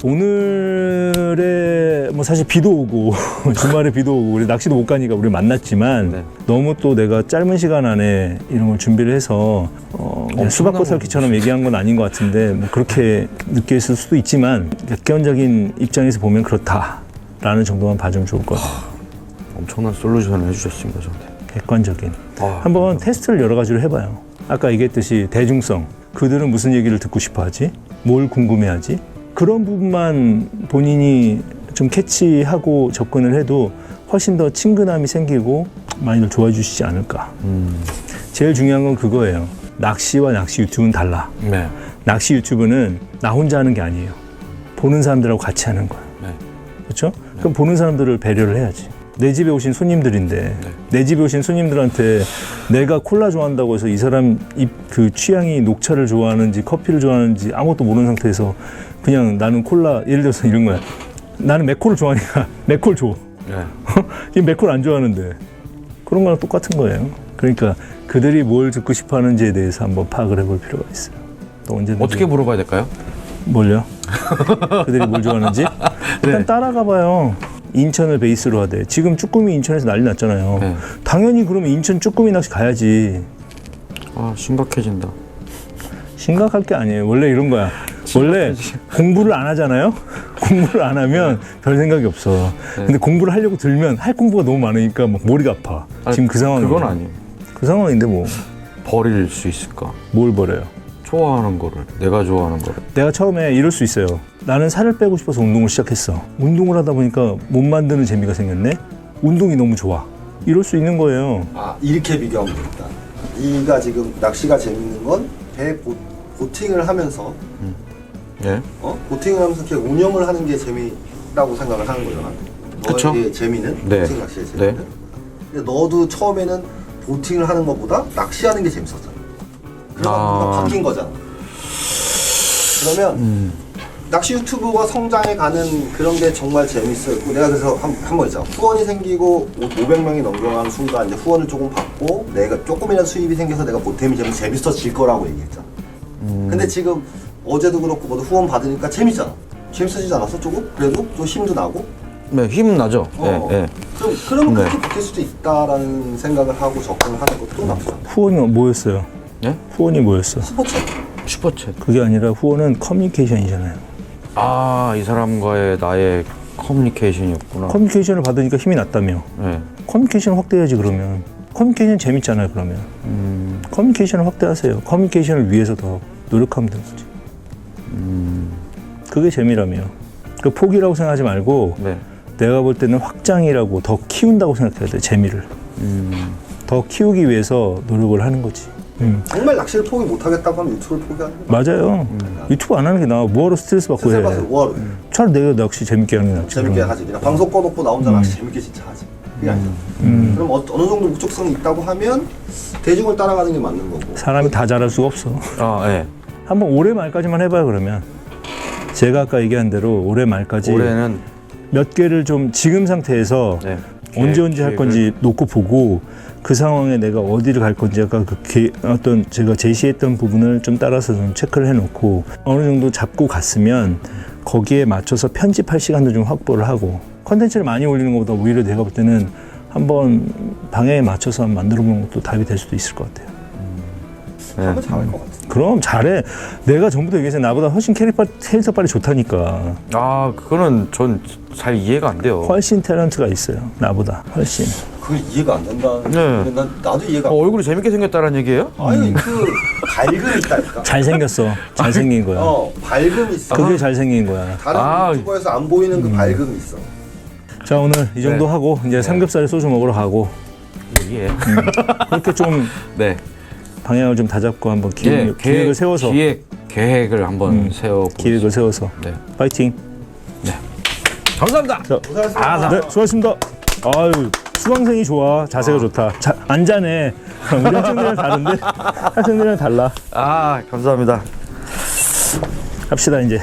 오늘에 뭐 사실 비도 오고 주말에 비도 오고 우리 낚시도 못 가니까 우리 만났지만 네. 너무 또 내가 짧은 시간 안에 이런 걸 준비를 해서 그냥 수박꽃 삶기처럼 얘기한 건 아닌 것 같은데 뭐 그렇게 느꼈을 수도 있지만 객관적인 입장에서 보면 그렇다라는 정도만 봐주면 좋을 것 같아요. 엄청난 솔루션을 해주셨습니다, 저한테. 객관적인. 한번 테스트를 여러 가지로 해봐요. 아까 얘기했듯이 대중성. 그들은 무슨 얘기를 듣고 싶어 하지? 뭘 궁금해하지? 그런 부분만 본인이 좀 캐치하고 접근을 해도 훨씬 더 친근함이 생기고 많이들 좋아해 주시지 않을까. 제일 중요한 건 그거예요. 낚시와 낚시 유튜브는 달라. 네. 낚시 유튜브는 나 혼자 하는 게 아니에요. 보는 사람들하고 같이 하는 거예요. 네. 그렇죠? 그럼 보는 사람들을 배려를 해야지. 내 집에 오신 손님들인데 내 집에 오신 손님들한테 내가 콜라 좋아한다고 해서 이 사람 그 취향이 녹차를 좋아하는지 커피를 좋아하는지 아무것도 모르는 상태에서 그냥 나는 콜라, 예를 들어서 이런 거야. 나는 맥콜을 좋아하니까 맥콜 줘. 이 맥콜 안 좋아하는데 그런 거랑 똑같은 거예요. 그러니까 그들이 뭘 듣고 싶어 하는지에 대해서 한번 파악을 해볼 필요가 있어요. 또 언제든지. 어떻게 물어봐야 될까요? 뭘요? 그들이 뭘 좋아하는지? 일단 따라가 봐요. 인천을 베이스로 하되 지금 쭈꾸미 인천에서 난리 났잖아요. 네. 당연히 그러면 인천 쭈꾸미 낚시 가야지. 아, 심각해진다. 심각할 게 아니에요. 원래 이런 거야. 원래 공부를 안 하잖아요. 공부를 안 하면 별 생각이 없어. 근데 공부를 하려고 들면 할 공부가 너무 많으니까 막 머리가 아파. 지금 그 상황이. 그건 아니에요. 그 상황인데 뭐. 버릴 수 있을까? 뭘 버려요? 좋아하는 거를, 내가 좋아하는 거를. 내가 처음에 이럴 수 있어요. 나는 살을 빼고 싶어서 운동을 시작했어. 운동을 하다 보니까 몸 만드는 재미가 생겼네. 운동이 너무 좋아. 이럴 수 있는 거예요. 아, 이렇게 비교하면 되겠다. 네가 지금 낚시가 재밌는 건 배 보팅을 하면서 예. 보팅을 하면서 이렇게 운영을 하는 게 재미라고 생각을 하는 거잖아. 그쵸? 너에게 재미는 네. 보팅 낚시의 재미는. 네. 근데 너도 처음에는 보팅을 하는 것보다 낚시하는 게 재밌었잖아. 그러다 보니까 바뀐 거잖아. 그러면 낚시 유튜브가 성장해 가는 그런 게 정말 재밌었고, 내가 그래서 한번 있잖아. 후원이 생기고 500명이 넘겨가는 순간 이제 후원을 조금 받고 내가 조금이라도 수입이 생겨서 내가 보탬이 좀 재밌어질 거라고 얘기했잖아. 근데 지금 어제도 그렇고 모두 후원 받으니까 재밌잖아. 재밌어지지 않았어? 조금? 그래도 좀 힘도 나고? 네, 힘 나죠. 예. 그러면 네. 그렇게 바뀔 수도 있다라는 생각을 하고 접근을 하는 것도 나쁘지 않다. 후원이 뭐였어요? 예? 후원이 뭐였어? 스포츠. 슈퍼챗. 그게 아니라 후원은 커뮤니케이션이잖아요. 아, 이 사람과의 나의 커뮤니케이션이었구나. 커뮤니케이션을 받으니까 힘이 났다며. 예. 커뮤니케이션을 확대해야지 그러면. 커뮤니케이션 재밌잖아요 그러면. 커뮤니케이션을 확대하세요. 커뮤니케이션을 위해서 더 노력하면 되는 거지. 그게 재미라며. 그 포기라고 생각하지 말고 네. 내가 볼 때는 확장이라고 더 키운다고 생각해야 돼. 재미를. 더 키우기 위해서 노력을 하는 거지. 정말 낚시를 포기 못하겠다고 하면 유튜브를 포기하는 거야. 맞아요. 유튜브 안 하는 게 나아. 뭐하러 스트레스 받고 해. 스트레스 받아서 뭐하러 해. 차라리 내가 낚시 재밌게 하는 게 낫지. 재밌게 그럼. 하지. 그냥 방송 꺼놓고 나 혼자 낚시 재밌게 진짜 하지. 그게 아니야. 그럼 어느 정도 목적성이 있다고 하면 대중을 따라가는 게 맞는 거고. 사람이 다 잘할 수가 없어. 아, 예. 한번 올해 말까지만 해봐요 그러면. 제가 아까 얘기한 대로 올해 말까지 올해는 몇 개를 좀 지금 상태에서 네. 언제 할 건지 놓고 보고 그 상황에 내가 어디를 갈 건지 아까 어떤 제가 제시했던 부분을 좀 따라서 좀 체크를 해놓고 어느 정도 잡고 갔으면 거기에 맞춰서 편집할 시간도 좀 확보를 하고 컨텐츠를 많이 올리는 것보다 오히려 내가 볼 때는 한번 방향에 맞춰서 한번 만들어 보는 것도 답이 될 수도 있을 것 같아요. 하면 잘할 것 같아. 그럼 잘해. 내가 전부터 얘기했어요. 나보다 훨씬 캐릭터 빨리 좋다니까. 아, 그거는 전 잘 이해가 안 돼요. 훨씬 탤런트가 있어요. 나보다 훨씬. 그게 이해가 안 된다. 네. 근데 나도 이해가 안 돼. 얼굴이 재밌게 생겼다는 얘기예요? 아니 그 밝음이 있다니까. 잘생겼어. 잘생긴 거야. 밝음이 있어. 그게 잘생긴 거야. 다른 유튜버에서 안 보이는 그 밝음이 있어. 자, 오늘 이 정도 네. 하고 이제 삼겹살에 소주 먹으러 가고 예. 그렇게 좀 네. 방향을 좀 다잡고 한번 예, 기획을 세워서 계획을 한번 세워보겠습니다. 기획을 세워서 네. 파이팅. 감사합니다. 자, 고생하셨습니다. 네, 수고하셨습니다. 아유, 수강생이 좋아. 자세가 좋다. 안 자네. 우리 학생들이랑 다른데? 학생들이랑 달라. 아, 감사합니다. 갑시다, 이제.